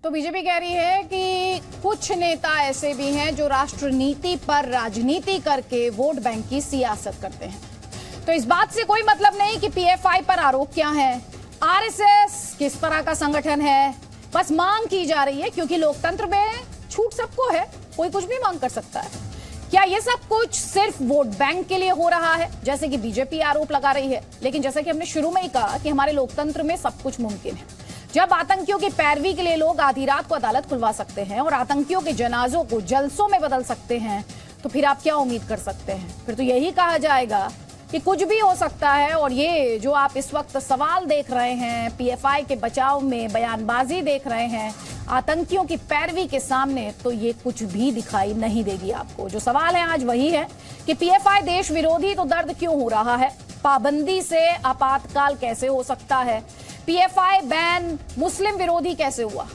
तो बीजेपी कह रही है कि कुछ नेता ऐसे भी हैं जो राष्ट्र नीति पर राजनीति करके वोट बैंक की सियासत करते हैं। तो इस बात से कोई मतलब नहीं कि पीएफआई पर आरोप क्या है, आरएसएस किस तरह का संगठन है, बस मांग की जा रही है क्योंकि लोकतंत्र में छूट सबको है, कोई कुछ भी मांग कर सकता है। क्या ये सब कुछ सिर्फ वोट बैंक के लिए हो रहा है, जैसे कि बीजेपी आरोप लगा रही है? लेकिन जैसे कि हमने शुरू में ही कहा कि हमारे लोकतंत्र में सब कुछ मुमकिन है। जब आतंकियों की पैरवी के लिए लोग आधी रात को अदालत खुलवा सकते हैं और आतंकियों के जनाजों को जलसों में बदल सकते हैं, तो फिर आप क्या उम्मीद कर सकते हैं? फिर तो यही कहा जाएगा कि कुछ भी हो सकता है। और ये जो आप इस वक्त सवाल देख रहे हैं, पीएफआई के बचाव में बयानबाजी देख रहे हैं आतंकियों की पैरवी के सामने, तो ये कुछ भी दिखाई नहीं देगी आपको। जो सवाल है आज वही है कि पीएफआई देश विरोधी तो दर्द क्यों हो रहा है, पाबंदी से आपातकाल कैसे हो सकता है, पीएफआई बैन मुस्लिम विरोधी कैसे हुआ,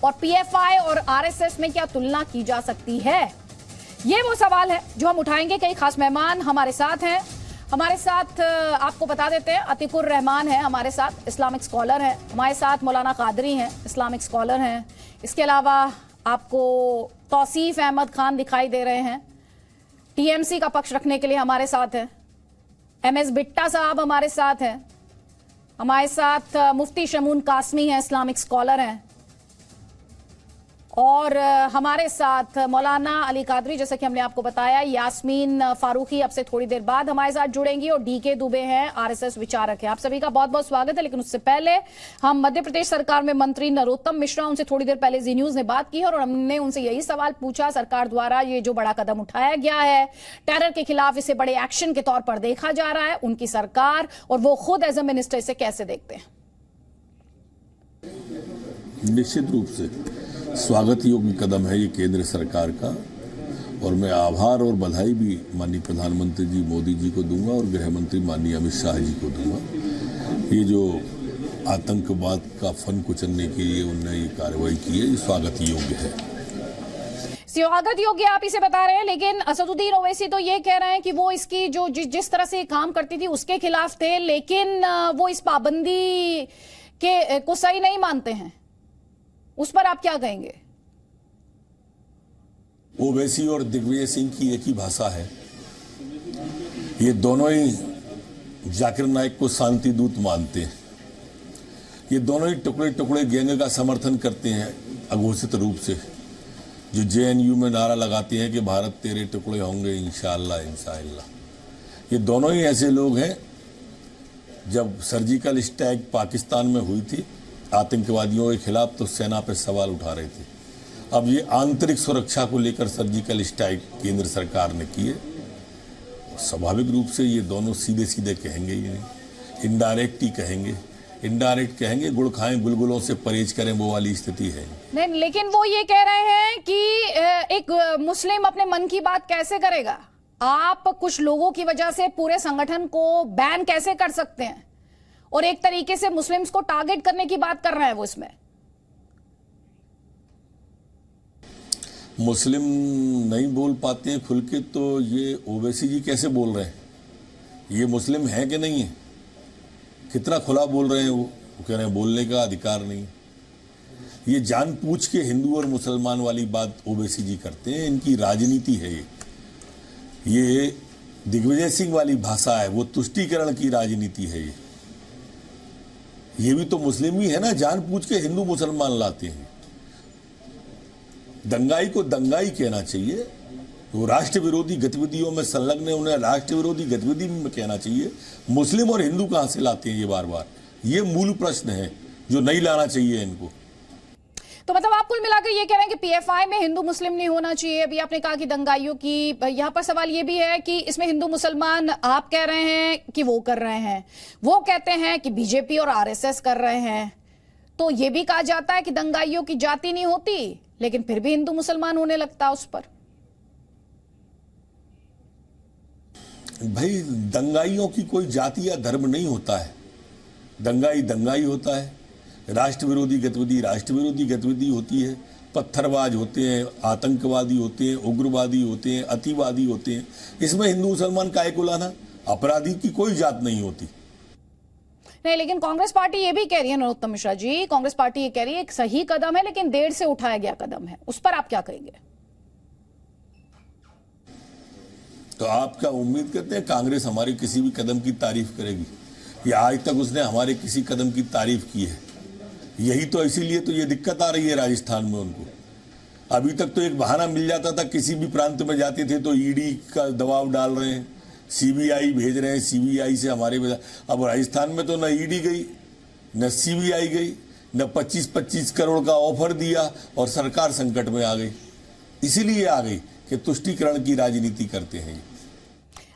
और पीएफआई और आरएसएस में क्या तुलना की जा सकती है? ये वो सवाल है जो हम उठाएंगे। कई खास मेहमान हमारे साथ हैं। हमारे साथ आपको बता देते हैं, अतीकुर रहमान है हमारे साथ, इस्लामिक स्कॉलर हैं। हमारे साथ मौलाना कादरी हैं, इस्लामिक स्कॉलर हैं। इसके अलावा आपको तौसीफ अहमद खान दिखाई दे रहे हैं, टीएमसी का पक्ष रखने के लिए हमारे साथ हैं। एमएस बिट्टा साहब हमारे साथ हैं। हमारे साथ मुफ्ती शमून कासमी हैं, इस्लामिक स्कॉलर हैं। और हमारे साथ मौलाना अली कादरी, जैसे कि हमने आपको बताया, यास्मीन फारूकी अब से थोड़ी देर बाद हमारे साथ जुड़ेंगी, और डीके दुबे हैं, आरएसएस विचारक हैं। आप सभी का बहुत बहुत स्वागत है। लेकिन उससे पहले हम मध्य प्रदेश सरकार में मंत्री नरोत्तम मिश्रा, उनसे थोड़ी देर पहले जी न्यूज ने बात की और हमने उनसे यही सवाल पूछा, सरकार द्वारा ये जो बड़ा कदम उठाया गया है टेरर के खिलाफ, इसे बड़े एक्शन के तौर पर देखा जा रहा है, उनकी सरकार और वो खुद एज ए मिनिस्टर इसे कैसे देखते हैं? निश्चित रूप से स्वागत योग्य कदम है ये केंद्र सरकार का, और मैं आभार और बधाई भी माननीय प्रधानमंत्री जी मोदी जी को दूंगा और गृह मंत्री माननीय अमित शाह जी को दूंगा। ये जो आतंकवाद का फन कुचलने के लिए उन्होंने ये कार्रवाई की है, ये स्वागत योग्य है। स्वागत योग्य आप इसे बता रहे हैं, लेकिन असदुद्दीन ओवैसी तो ये कह रहे हैं कि वो इसकी जो जिस तरह से काम करती थी उसके खिलाफ थे, लेकिन वो इस पाबंदी के को सही नहीं मानते हैं। उस पर आप क्या कहेंगे? ओवैसी और दिग्विजय सिंह की एक ही भाषा है। ये दोनों ही जाकिर नाइक को शांति दूत मानते हैं। ये दोनों ही टुकड़े टुकड़े गैंग का समर्थन करते हैं अघोषित रूप से, जो जेएनयू में नारा लगाते हैं कि भारत तेरे टुकड़े होंगे इंशाअल्लाह इंशाअल्लाह। ये दोनों ही ऐसे लोग हैं, जब सर्जिकल स्ट्राइक पाकिस्तान में हुई थी आतंकवादियों के खिलाफ, तो सेना पर सवाल उठा रहे थे। अब ये आंतरिक सुरक्षा को लेकर सर्जिकल स्ट्राइक केंद्र सरकार ने की है। स्वाभाविक रूप से ये दोनों सीधे सीधे कहेंगे ही नहीं, इनडायरेक्ट ही कहेंगे। इनडायरेक्ट कहेंगे गुड़ खाएं गुलगुलों से परहेज करें, वो वाली स्थिति है। नहीं, लेकिन वो ये कह रहे हैं कि एक मुस्लिम अपने मन की बात कैसे करेगा? आप कुछ लोगों की वजह से पूरे संगठन को बैन कैसे कर सकते हैं? और एक तरीके से मुस्लिम्स को टारगेट करने की बात कर रहे हैं वो इसमें। मुस्लिम नहीं बोल पाते हैं खुल के, तो ये ओवैसी जी कैसे बोल रहे हैं? ये मुस्लिम है कि नहीं है? कितना खुला बोल रहे हैं वो कह रहे हैं बोलने का अधिकार नहीं। ये जानबूझ के हिंदू और मुसलमान वाली बात ओवैसी जी करते हैं, इनकी राजनीति है ये दिग्विजय सिंह वाली भाषा है, वो तुष्टीकरण की राजनीति है। ये भी तो मुस्लिम ही है ना, जानबूझ के हिंदू मुसलमान लाते हैं। दंगाई को दंगाई कहना चाहिए, वो राष्ट्र विरोधी गतिविधियों में संलग्न है, उन्हें राष्ट्र विरोधी गतिविधि में कहना चाहिए। मुस्लिम और हिंदू कहां से लाते हैं ये बार बार? ये मूल प्रश्न है जो नहीं लाना चाहिए इनको। तो मतलब आप कुल मिलाकर ये कह रहे हैं कि पीएफआई में हिंदू मुस्लिम नहीं होना चाहिए। अभी आपने कहा कि दंगाइयों की, यहाँ पर सवाल ये भी है कि इसमें हिंदू मुसलमान आप कह रहे हैं कि वो कर रहे हैं, वो कहते हैं कि बीजेपी और आरएसएस कर रहे हैं। तो ये भी कहा जाता है कि दंगाइयों की जाति नहीं होती, लेकिन फिर भी हिंदू मुसलमान होने लगता है उस पर। भाई दंगाइयों की कोई जाति या धर्म नहीं होता है। दंगाई दंगाई होता है, राष्ट्र विरोधी गतिविधि राष्ट्र विरोधी गतिविधि होती है। पत्थरबाज होते हैं, आतंकवादी होते हैं, उग्रवादी होते हैं, अतिवादी होते हैं। इसमें हिंदू मुसलमान काहे को लाना? अपराधी की कोई जात नहीं होती। नहीं, लेकिन कांग्रेस पार्टी ये भी कह रही है, नरोत्तम मिश्रा जी, कांग्रेस पार्टी ये कह रही है एक सही कदम है लेकिन देर से उठाया गया कदम है, उस पर आप क्या कहेंगे? तो आप क्या उम्मीद करते हैं कांग्रेस हमारे किसी भी कदम की तारीफ करेगी? या आज तक उसने हमारे किसी कदम की तारीफ की है? यही तो, इसीलिए तो ये दिक्कत आ रही है राजस्थान में उनको। अभी तक तो एक बहाना मिल जाता था, किसी भी प्रांत में जाते थे तो ईडी का दबाव डाल रहे हैं, सीबीआई भेज रहे हैं, सीबीआई से हमारे। अब राजस्थान में तो न ईडी गई, न सीबीआई गई, न 25-25 करोड़ का ऑफर दिया और सरकार संकट में आ गई। इसीलिए आ गई कि तुष्टीकरण की राजनीति करते हैं।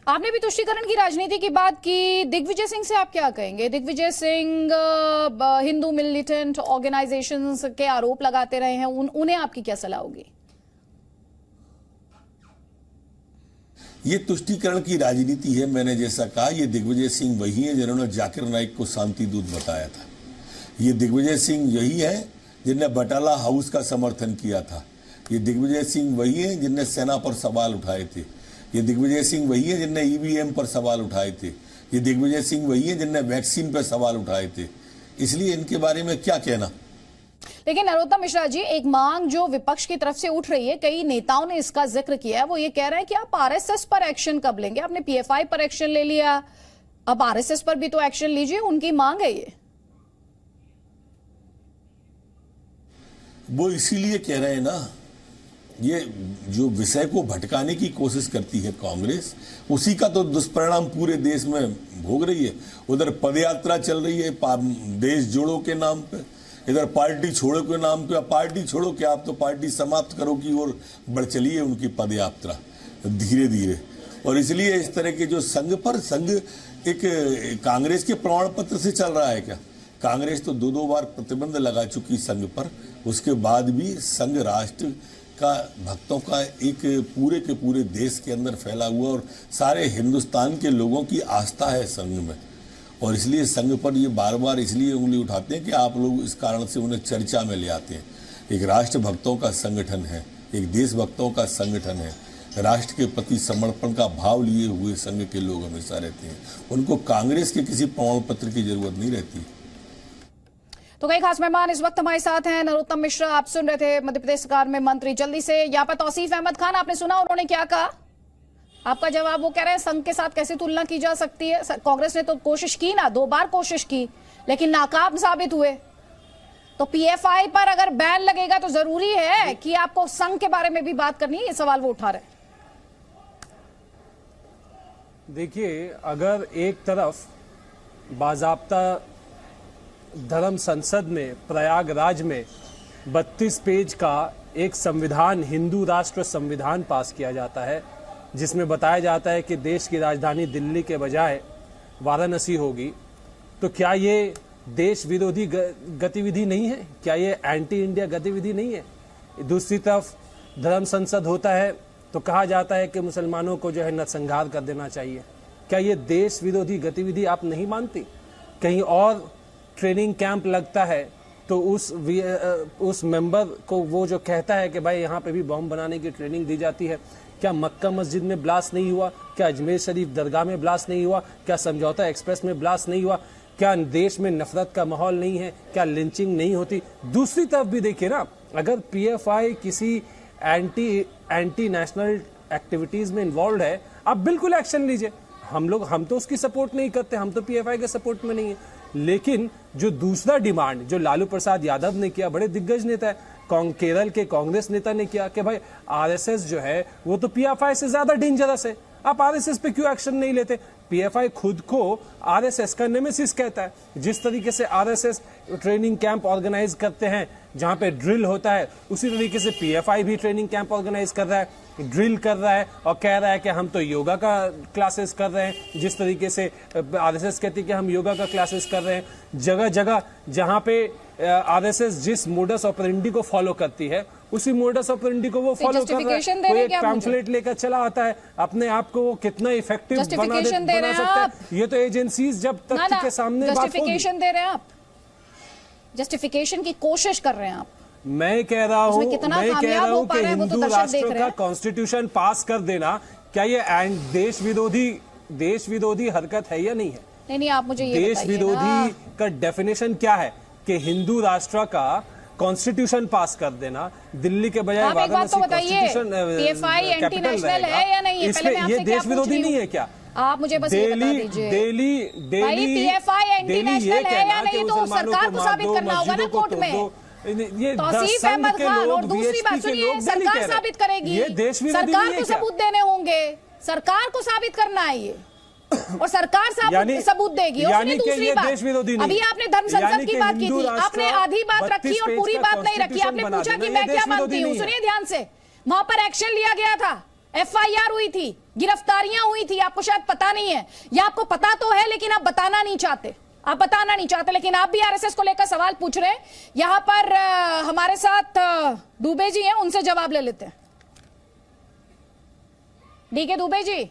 आपने भी तुष्टीकरण की राजनीति की बात की, दिग्विजय सिंह से आप क्या कहेंगे? दिग्विजय सिंह हिंदू मिलिटेंट ऑर्गेनाइजेशंस के आरोप लगाते रहे हैं, उन्हें आपकी क्या सलाह होगी? ये तुष्टीकरण की राजनीति है। मैंने जैसा कहा, ये दिग्विजय सिंह वही है जिन्होंने जाकिर नाइक को शांति दूत बताया था। ये दिग्विजय सिंह यही है जिनने बटाला हाउस का समर्थन किया था। ये दिग्विजय सिंह वही है जिनने सेना पर सवाल उठाए थे। ये दिग्विजय सिंह वही है जिनने ईवीएम पर सवाल उठाए थे। ये दिग्विजय सिंह वही है जिनने वैक्सीन पर सवाल उठाए थे। इसलिए इनके बारे में क्या कहना। लेकिन नरोत्तम मिश्रा जी, एक मांग जो विपक्ष की तरफ से उठ रही है, कई नेताओं ने इसका जिक्र किया है, वो ये कह रहे हैं कि आप आरएसएस पर एक्शन कब लेंगे? आपने पीएफआई पर एक्शन ले लिया, अब आरएसएस पर भी तो एक्शन लीजिए, उनकी मांग है ये। वो इसीलिए कह रहे हैं ना, ये जो विषय को भटकाने की कोशिश करती है कांग्रेस, उसी का तो दुष्परिणाम पूरे देश में भोग रही है। उधर पदयात्रा चल रही है देश जोड़ो के नाम पे, इधर पार्टी छोड़ो के नाम पे। पार्टी छोड़ो क्या, आप तो पार्टी समाप्त करो की ओर बढ़ चली है उनकी पदयात्रा धीरे धीरे। और इसलिए इस तरह के जो संघ एक कांग्रेस के प्रमाण पत्र से चल रहा है क्या? कांग्रेस तो 2-2 बार प्रतिबंध लगा चुकी संघ पर, उसके बाद भी संघ राष्ट्र का भक्तों का एक पूरे के पूरे देश के अंदर फैला हुआ और सारे हिंदुस्तान के लोगों की आस्था है संघ में। और इसलिए संघ पर ये बार बार इसलिए उंगली उठाते हैं कि आप लोग इस कारण से उन्हें चर्चा में ले आते हैं। एक राष्ट्र भक्तों का संगठन है, एक देशभक्तों का संगठन है, राष्ट्र के प्रति समर्पण का भाव लिए हुए संघ के लोग हमेशा रहते हैं। उनको कांग्रेस के किसी प्रमाण पत्र की जरूरत नहीं रहती। तो कई खास मेहमान इस वक्त हमारे साथ हैं। नरोत्तम मिश्रा, आप सुन रहे थे मध्य प्रदेश सरकार में मंत्री। जल्दी से यहाँ पर तौसीफ अहमद खान, आपने सुना उन्होंने क्या कहा? आपका जवाब, वो कह रहे हैं संघ के साथ कैसे तुलना की जा सकती है? कांग्रेस ने तो कोशिश की ना, 2 बार कोशिश की लेकिन नाकाम साबित हुए। तो पीएफआई पर अगर बैन लगेगा तो जरूरी है कि आपको संघ के बारे में भी बात करनी है, ये सवाल वो उठा रहे। देखिए, अगर एक तरफ बाजाब्ता धर्म संसद में प्रयागराज में 32 पेज का एक संविधान, हिंदू राष्ट्र संविधान पास किया जाता है, जिसमें बताया जाता है कि देश की राजधानी दिल्ली के बजाय वाराणसी होगी, तो क्या ये देश विरोधी गतिविधि नहीं है? क्या ये एंटी इंडिया गतिविधि नहीं है? दूसरी तरफ धर्म संसद होता है तो कहा जाता है कि मुसलमानों को जो है नरसंहार कर देना चाहिए। क्या ये देश विरोधी गतिविधि आप नहीं मानती? कहीं और ट्रेनिंग कैंप लगता है तो उस मेंबर को वो जो कहता है कि भाई यहाँ पे भी बम बनाने की ट्रेनिंग दी जाती है, क्या मक्का मस्जिद में ब्लास्ट नहीं हुआ? क्या अजमेर शरीफ दरगाह में ब्लास्ट नहीं हुआ? क्या समझौता एक्सप्रेस में ब्लास्ट नहीं हुआ? क्या देश में नफरत का माहौल नहीं है? क्या लिंचिंग नहीं होती? दूसरी तरफ भी देखिए ना, अगर पीएफआई किसी एंटी नेशनल एक्टिविटीज में इन्वॉल्व है, आप बिल्कुल एक्शन लीजिए। हम तो उसकी सपोर्ट नहीं करते, हम तो पीएफआई के सपोर्ट में नहीं है। लेकिन जो दूसरा डिमांड जो लालू प्रसाद यादव ने किया, बड़े दिग्गज नेता है, केरल के कांग्रेस नेता ने किया कि भाई आरएसएस जो है वो तो पीएफआई से ज्यादा डेंजरस है, आप आरएसएस पे क्यों एक्शन नहीं लेते? पीएफआई खुद को आरएसएस का नेमेसिस कहता है। जिस तरीके से आरएसएस ट्रेनिंग कैंप ऑर्गेनाइज करते हैं जहां पे ड्रिल होता है, उसी तरीके से पीएफआई भी ट्रेनिंग कैंप ऑर्गेनाइज कर रहा है, ड्रिल कर रहा है और कह रहा है कि हम तो योगा का क्लासेस कर रहे हैं। जिस तरीके से आरएसएस कहती है कि हम योगा का क्लासेस कर रहे हैं। जगह जगह जहां पे आरएसएस जिस मोडस ऑपरेंडी को फॉलो करती है, उसी मोडस ऑपरेंडी को वो फॉलो कर रहा है। कोई एक पैम्फलेट लेकर चला आता है, अपने आप को वो कितना इफेक्टिव बना सकता है, ये तो एजेंसीज जब तक के सामने बात होगी। जस्टिफिकेशन दे रहे हैं आप, जस्टिफिकेशन की कोशिश कर रहे हैं आप। मैं कह रहा हूं कि हिंदू राष्ट्र का कॉन्स्टिट्यूशन पास कर देना, क्या ये देश विरोधी हरकत है या नहीं है? नहीं, आप मुझे ये देश विरोधी का डेफिनेशन क्या है कि हिंदू राष्ट्र का कॉन्स्टिट्यूशन पास कर देना, दिल्ली के बजाय वाराणसी कॉन्स्टिट्यूशन कैपिटल है या नहीं है, ये देश विरोधी नहीं है क्या? आप मुझे बस ये बता दीजिए। डेली पीएफआई एंटी नेशनल है या नहीं, तो सरकार को साबित करना होगा ना कोर्ट में। ये तौसीफ अहमद खान, और दूसरी बात सुनिए, सरकार साबित करेगी, सरकार को सबूत देने होंगे, सरकार को साबित करना है ये, और सरकार सबूत देगी। और दूसरी बात, अभी आपने धर्म संसद की बात की थी, आपने आधी बात रखी और पूरी बात नहीं रखी। आपने पूछा कि मैं क्या मानती हूँ, सुनिए ध्यान से, वहां पर एक्शन लिया गया था, एफआईआर हुई थी, गिरफ्तारियां हुई थी, आपको शायद पता नहीं है, या आपको पता तो है लेकिन आप बताना नहीं चाहते, लेकिन आप भी आरएसएस को लेकर सवाल पूछ रहे हैं। यहां पर हमारे साथ दुबे जी हैं, उनसे जवाब ले लेते हैं। डीके दुबे जी।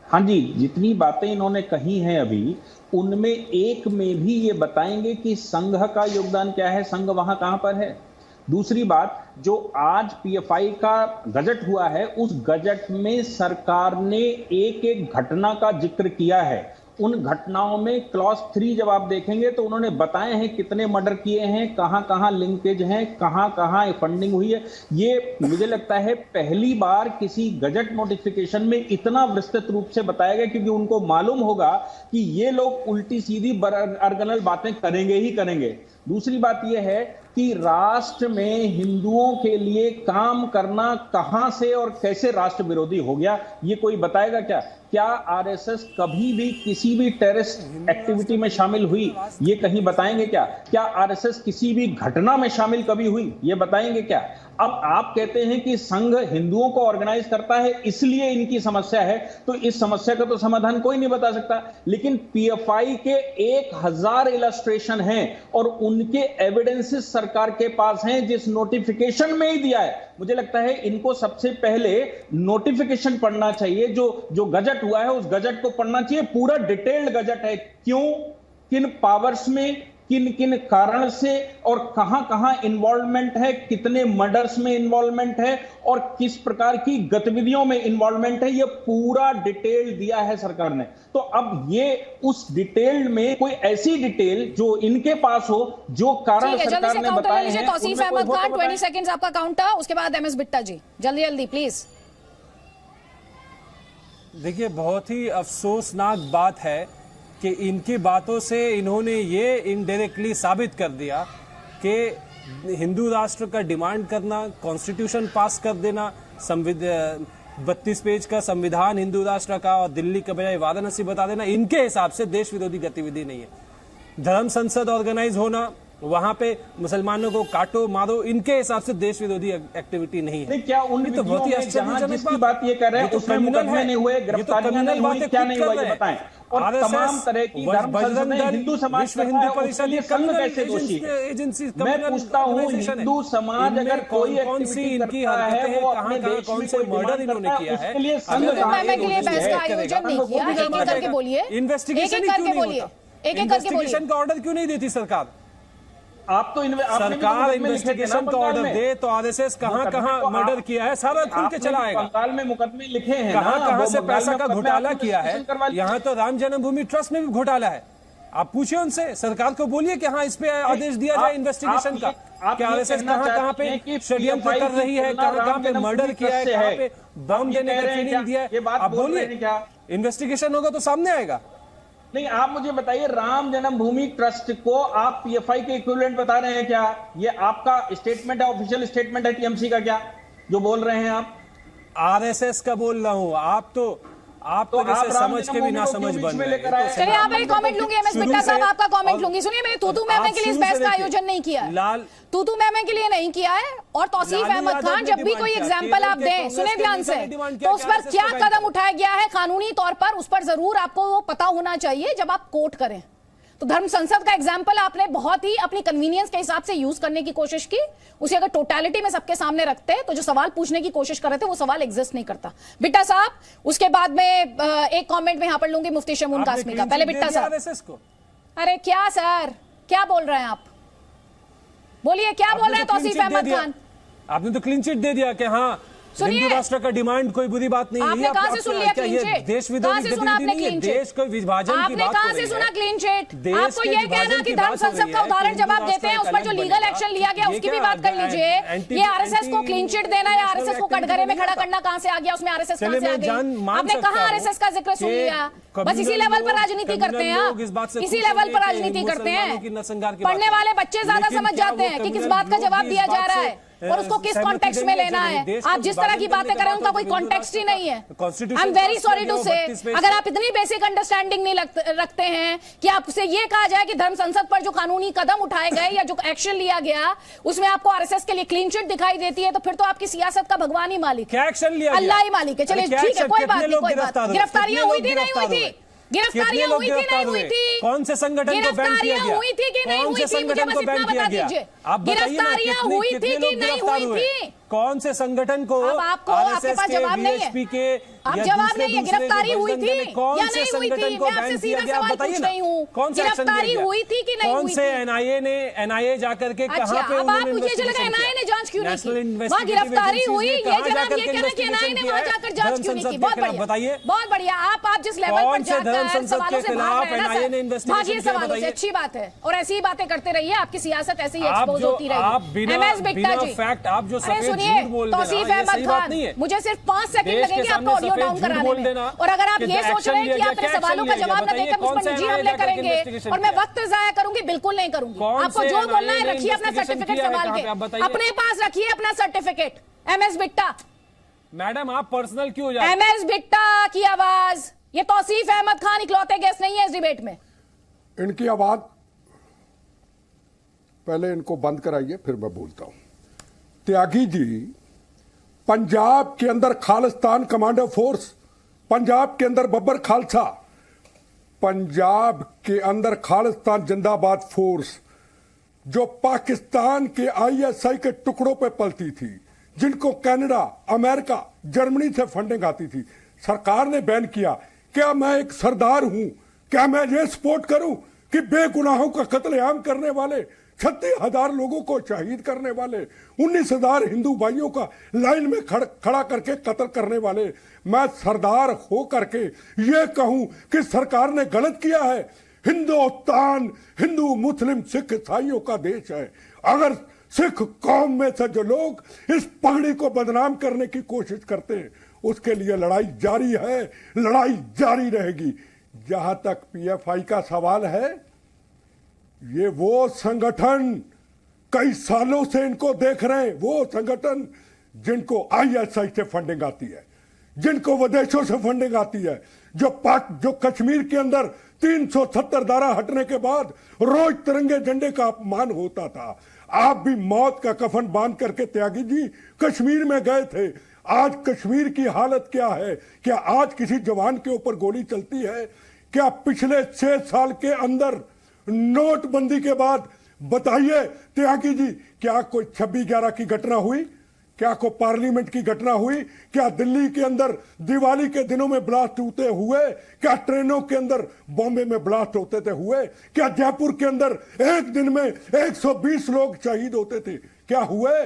हाँ जी, जितनी बातें इन्होंने कही हैं अभी, उनमें एक में भी ये बताएंगे कि संघ का योगदान क्या है, संघ वहां कहां पर है। दूसरी बात, जो आज पीएफआई का गजट हुआ है, उस गजट में सरकार ने एक एक घटना का जिक्र किया है। उन घटनाओं में क्लॉज 3 जब आप देखेंगे तो उन्होंने बताए हैं कितने मर्डर किए हैं, कहां कहां लिंकेज हैं, कहां कहां फंडिंग हुई है। ये मुझे लगता है पहली बार किसी गजट नोटिफिकेशन में इतना विस्तृत रूप से बताया गया, क्योंकि उनको मालूम होगा कि ये लोग उल्टी सीधी अरगनल बातें करेंगे ही करेंगे। दूसरी बात यह है कि राष्ट्र में हिंदुओं के लिए काम करना कहां से और कैसे राष्ट्र विरोधी हो गया, ये कोई बताएगा क्या? क्या आरएसएस कभी भी किसी भी टेररिस्ट एक्टिविटी में शामिल हुई, ये कहीं बताएंगे क्या? क्या आरएसएस किसी भी घटना में शामिल कभी हुई, ये बताएंगे क्या? अब आप कहते हैं कि संघ हिंदुओं को ऑर्गेनाइज करता है इसलिए इनकी समस्या है, तो इस समस्या का तो समाधान कोई नहीं बता सकता। लेकिन पीएफआई के 1000 इलस्ट्रेशन हैं और उनके एविडेंसेस सरकार के पास हैं, जिस नोटिफिकेशन में ही दिया है। मुझे लगता है इनको सबसे पहले नोटिफिकेशन पढ़ना चाहिए, जो गजट हुआ है उस गजट को पढ़ना चाहिए। पूरा डिटेल्ड गजट है, क्यों, किन पावर्स में, किन किन कारण से और कहां कहां इन्वॉल्वमेंट है, कितने मर्डर्स में इन्वॉल्वमेंट है और किस प्रकार की गतिविधियों में इन्वॉल्वमेंट है, ये पूरा डिटेल दिया है सरकार ने। तो अब ये उस डिटेल में कोई ऐसी डिटेल जो इनके पास हो, जो कारण सरकार ने बताए हैं। तौसीफ अहमद खान, 20 सेकंड्स आपका काउंटर, उसके बाद एमएस बिट्टा जी, जल्दी जल्दी प्लीज। देखिए, बहुत ही अफसोसनाक बात है कि इनकी बातों से इन्होंने ये इनडायरेक्टली साबित कर दिया कि हिंदू राष्ट्र का डिमांड करना, कॉन्स्टिट्यूशन पास कर देना, 32 पेज का संविधान हिंदू राष्ट्र का और दिल्ली के बजाय वाराणसी बता देना, इनके हिसाब से देश विरोधी गतिविधि नहीं है। धर्म संसद ऑर्गेनाइज होना, वहां पे मुसलमानों को काटो मारो, इनके हिसाब से देश विरोधी एक्टिविटी नहीं है। क्या उन तो बहुत ही आश्चर्यजनक बात ये कर रहे हैं, उसमें मुकदमे नहीं हुए, गिरफ्तारियां नहीं हुई, क्या नहीं हुआ ये बताएं। और तमाम तरह की हिंदू समाज, विश्व हिंदू परिषद, ये संघ कैसे दोषी है? मैं पूछता हूँ, हिंदू समाज अगर कोई एक्टिविटी करता है, वो अपने देश में कोई मर्डर इन्होंने किया है, उसके लिए संघ इन्वेस्टिगेशन का ऑर्डर क्यों नहीं देती सरकार? आप तो सरकार इन्वेस्टिगेशन का ऑर्डर दे तो आरएसएस कहां कहां मर्डर किया है सारा खुल के चला आएगा। बंगाल में मुकदमे लिखे हैं, कहां से पैसा का घोटाला किया है। यहां तो राम जन्मभूमि ट्रस्ट में भी घोटाला है। आप पूछिए उनसे, सरकार को बोलिए कि हाँ, इस पे आदेश दिया जाए इन्वेस्टिगेशन का, कि आरएसएस कहां पे षड्यंत्र कर रही है, कहां पे मर्डर किया है, कहां पे बम देने का ट्रेनिंग दिया है। आप बोलिए, इन्वेस्टिगेशन होगा तो सामने आएगा। नहीं, आप मुझे बताइए, राम जन्मभूमि ट्रस्ट को आप पीएफआई के इक्विवेलेंट बता रहे हैं क्या? ये आपका स्टेटमेंट है, ऑफिशियल स्टेटमेंट है टीएमसी का क्या, जो बोल रहे हैं आप? आरएसएस का बोल रहा हूं। आप तो जैसे समझ के भी ना समझ बन रहे हैं। चलिए, आप एक कमेंट लूंगी, एमएस बिट्टा साहब आपका कमेंट लूंगी। सुनिए, मैंने तूतू मैमे के लिए इस बहस का आयोजन नहीं किया है, तूतू मैमे के लिए नहीं किया है। और तौसीफ अहमद खान, जब भी कोई एग्जांपल आप दें, सुने ध्यान से, तो उस पर क्या कदम उठाया गया है कानूनी तौर पर, उस पर जरूर आपको पता होना चाहिए जब आप कोर्ट करें। तो धर्म संसद का एग्जाम्पल आपने बहुत ही अपनी कन्वीनियंस के हिसाब से यूज करने की कोशिश की। उसे अगर टोटलिटी में सबके सामने रखते तो जो सवाल पूछने की कोशिश कर रहे थे वो सवाल एग्जिस्ट नहीं करता। बिट्टा साहब, उसके बाद में एक कमेंट में यहां पर लूंगी मुफ्ती शमून कासमी का। पहले बिट्टा साहब। अरे क्या सर, क्या बोल रहे हैं आप? बोलिए, क्या बोल रहे हैं तौसीफ अहमद खान? आपने तो क्लीन चिट दे दिया कि हाँ, सुनिए, हिंदू राष्ट्र का डिमांड कोई बुरी बात नहीं है। आपने कहां से सुन लिया क्या क्लीन ये चिट? देश कहां विरोधी से सुना आपने गतिविधि नहीं है, क्लीन चिट? देश को विभाजन की आपने बात कहां हो से रही सुना है। Clean chit? देश आपको के ये कहना विभाजन कि की धर्म बात हो संसद रही का है उदाहरण कि जब आप हिंदू देते हैं राष्ट्र उस पर जो अलग लीगल बनेगा। एक्शन लिया गया ये उसकी भी क्या बात कर लीजिए। एंटी- ये आरएसएस को क्लीन चिट देना या आरएसएस को नेशनल कटघरे में खड़ा एक्टिविटी करना कहां से आ गया? उसमें आरएसएस कहां चलिए, से आ मैं जान गई? मान आपने सकता कहां हूं आरएसएस का जिक्र सुन कि लिया? बस कम्युनल इसी लेवल पर लोग- राजनीति कम्युनल करते लोग इस बात से हैं, इसी खुश लेवल होंगे पर कि राजनीति करते मुसलमानों की हैं। नरसंहार की पढ़ने बात वाले है। बच्चे ज्यादा लेकिन समझ क्या जाते वो हैं कि किस कम्युनल बात का लोग जवाब भी दिया इस जा बात रहा से, है और उसको किस सहमति कॉन्टेक्स्ट में देंगे लेना जब है। देश आप को जिस तरह की विभाजन बातें करने करें की उनका बात कोई होती है, कॉन्टेक्स्ट ही नहीं है। Constitution I am very pass sorry किया टू गया से, 32 पेज अगर आप इतनी बेसिक अंडरस्टैंडिंग नहीं रखते हैं कि आपसे ये कहा जाए कि धर्म संसद पर जो कानूनी कदम उठाए गए या जो एक्शन लिया गया उसमें आपको आरएसएस के लिए क्लीन चिट दिखाई देती है, तो फिर तो आपकी सियासत का भगवान ही मालिक, क्या एक्शन लिया गया? अल्लाह ही मालिक है। चलिए अरे क्या ठीक है, एक्शन? कोई बात कितने नहीं, लोग कोई बात। गिरफ्तार हुए? गिरफ्तारियां कितने हुई लोग थी नहीं हुई गिरफ्तार थी? हुए? गिरफ्तारियां हुई थी नहीं हुई थी? कौन से संगठन को बैन किया गया? हुई थी कि नहीं कौन हुई से थी? मुझे संगठन बस को इतना बैन बता किया गया? दीजिए। आप बताइए ना, गिरफ्तारियां कितने- हुई कितने थी लोग कि नहीं गिरफ्तार हुई हुए? थी? कौन से संगठन को अब आपको आपके आरएसएस पास के, जवाब नहीं है। वीएचपी के आप या जवाब दूसरे नहीं है। दूसरे गिरफ्तारी हुई गठबंधन थी ने कौन या से नहीं हुई संगठन थी? को मैं बैन आपसे किया सीधा गया? आप सवाल बताइए पूछ ना, रही हूँ। कौन से एक्शन लिया गिरफ्तारी गया? हुई थी कि नहीं कौन हुई से थी? एनआईए जाकर के अच्छा, कहां पे अब उन्होंने आप मुझे चला investigation एनआईए ने किया? जांच क्यों नहीं National की? वहाँ Investigative गिरफ्तारी Agencies हुई, ने ये कहाँ जनाब जाकर ये के कहना कि एनआईए ने investigation वहाँ किया है? जाकर जांच धर्म क्यों नहीं संसद की? के बहुत खिलाफ बढ़िया, बताइए। बहुत बढ़िया। आप जिस लेवल कौन पर से जाकर धर्म संसद सवालों के से भाग खिलाफ रहे हैं ना एनआईए ने सर, investigation भागिए किया? सवालों से, बताइए। अच्छी बात है। और ऐसी ही बातें करते रहिए, आपकी सियासत ऐसे ही आप एक्सपोज जो होती आप रहेगी। बिना एमएस बिट्टा बिना जी, फैक्ट आप जो अरे सफेद सुनिए, झूठ बोल देना, तौसीफ ये अहमद सही बात खान, नहीं है। मुझे सिर्फ 5 सेकंड देश के लगेंगे सामने आपको ऑडियो सफेद डाउन झूठ कराने बोल में। देना और अगर आप कि ये सोच एक्शन रहे हैं लिया कि गया, अपने क्या सवालों एक्शन का लिया जवाब गया? न देकर मुझ कौन पर से निजी एनआईए हमले जाकर करेंगे investigation और मैं किया? वक्त जाया करूंगी, बिल्कुल नहीं करूंगी। कौन आपको से जो बोलना NIA है ने रखिए अपना investigation सर्टिफिकेट किया है? संभाल कहाँ पे? आप के, बताइए। अपने पास रखिए अपना सर्टिफिकेट। एमएस बिट्टा, मैडम आप पर्सनल क्यों हो जाए? एमएस बिट्टा की आवाज, ये तौसीफ अहमद खान इकलौते गेस्ट नहीं है इस डिबेट में। इनकी आवाज पहले इनको बंद कराइए, फिर मैं बोलता हूं। त्यागी जी, पंजाब के अंदर खालिस्तान कमांडो फोर्स, पंजाब के अंदर बब्बर खालसा, पंजाब के अंदर खालिस्तान जिंदाबाद फोर्स, जो पाकिस्तान के आईएसआई के टुकड़ों पे पलती थी, जिनको कनाडा, अमेरिका, जर्मनी से फंडिंग आती थी, सरकार ने बैन किया। क्या मैं एक सरदार हूं? क्या मैं ये सपोर्ट करूं कि बेगुनाहों का कत्लेआम करने वाले, 36,000 लोगों को शहीद करने वाले, 19,000 हिंदू भाइयों का लाइन में खड़ा करके कत्ल करने वाले, मैं सरदार हो करके ये कहूं कि सरकार ने गलत किया है? हिंदुस्तान हिंदू मुस्लिम सिख ईसाइयों का देश है। अगर सिख कौम में से जो लोग इस पगड़ी को बदनाम करने की कोशिश करते हैं, उसके लिए लड़ाई जारी है, लड़ाई जारी रहेगी। जहां तक पीएफआई का सवाल है, ये वो संगठन, कई सालों से इनको देख रहे हैं, वो संगठन जिनको आईएसआई से फंडिंग आती है, जिनको विदेशों से फंडिंग आती है, जो कश्मीर के अंदर 370 धारा हटने के बाद रोज तिरंगे झंडे का अपमान होता था। आप भी मौत का कफन बांध करके त्यागी जी कश्मीर में गए थे। आज कश्मीर की हालत क्या है? क्या आज किसी जवान के ऊपर गोली चलती है? क्या पिछले 6 साल के अंदर नोटबंदी के बाद बताइए त्यागी जी, क्या कोई 26/11 की घटना हुई? क्या कोई पार्लियामेंट की घटना हुई? क्या दिल्ली के अंदर दिवाली के दिनों में ब्लास्ट होते हुए? क्या ट्रेनों के अंदर बॉम्बे में ब्लास्ट होते थे हुए? क्या जयपुर के अंदर एक दिन में 120 लोग शहीद होते थे? क्या हुए?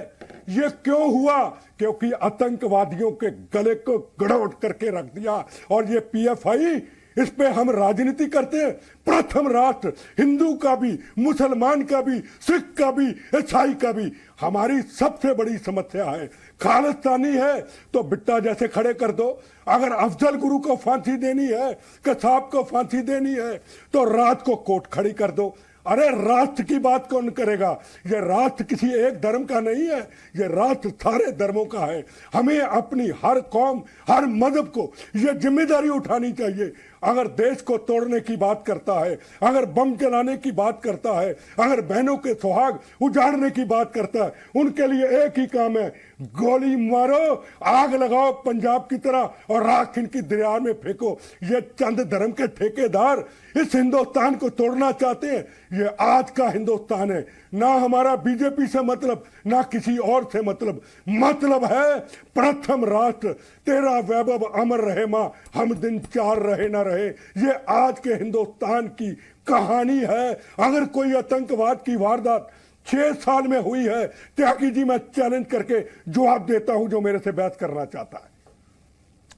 ये क्यों हुआ? क्योंकि आतंकवादियों के गले को गड़ोट करके रख दिया। और ये पीएफआई, इस पे हम राजनीति करते हैं। प्रथम राष्ट्र हिंदू का भी, मुसलमान का भी, सिख का भी, ईसाई का भी हमारी सबसे बड़ी समस्या है। खालिस्तानी है तो बिट्टा जैसे खड़े कर दो। अगर अफजल गुरु को फांसी देनी है, कसाब को फांसी देनी है, तो रात को कोर्ट खड़ी कर दो। अरे राष्ट्र की बात कौन करेगा? ये राष्ट्र किसी एक धर्म का नहीं है, ये राष्ट्र सारे धर्मों का है। हमें अपनी हर कौम, हर मजहब को ये जिम्मेदारी उठानी चाहिए। अगर देश को तोड़ने की बात करता है, अगर बम चलाने की बात करता है, अगर बहनों के सुहाग उजाड़ने की बात करता है, उनके लिए एक ही काम है, गोली मारो, आग लगाओ पंजाब की तरह और राख इनकी दरिया में फेंको। ये चंद धर्म के ठेकेदार इस हिंदुस्तान को तोड़ना चाहते हैं। ये आज का हिंदुस्तान है, ना हमारा बीजेपी से मतलब, ना किसी और से मतलब है प्रथम राष्ट्र, तेरा वैभव अमर रहे मां, हम दिन 4 रहे ना रहे। ये आज के हिंदुस्तान की कहानी है। अगर कोई आतंकवाद की वारदात 6 साल में हुई है। त्यागी जी, मैं चैलेंज करके जवाब देता हूं जो मेरे से बहस करना चाहता है।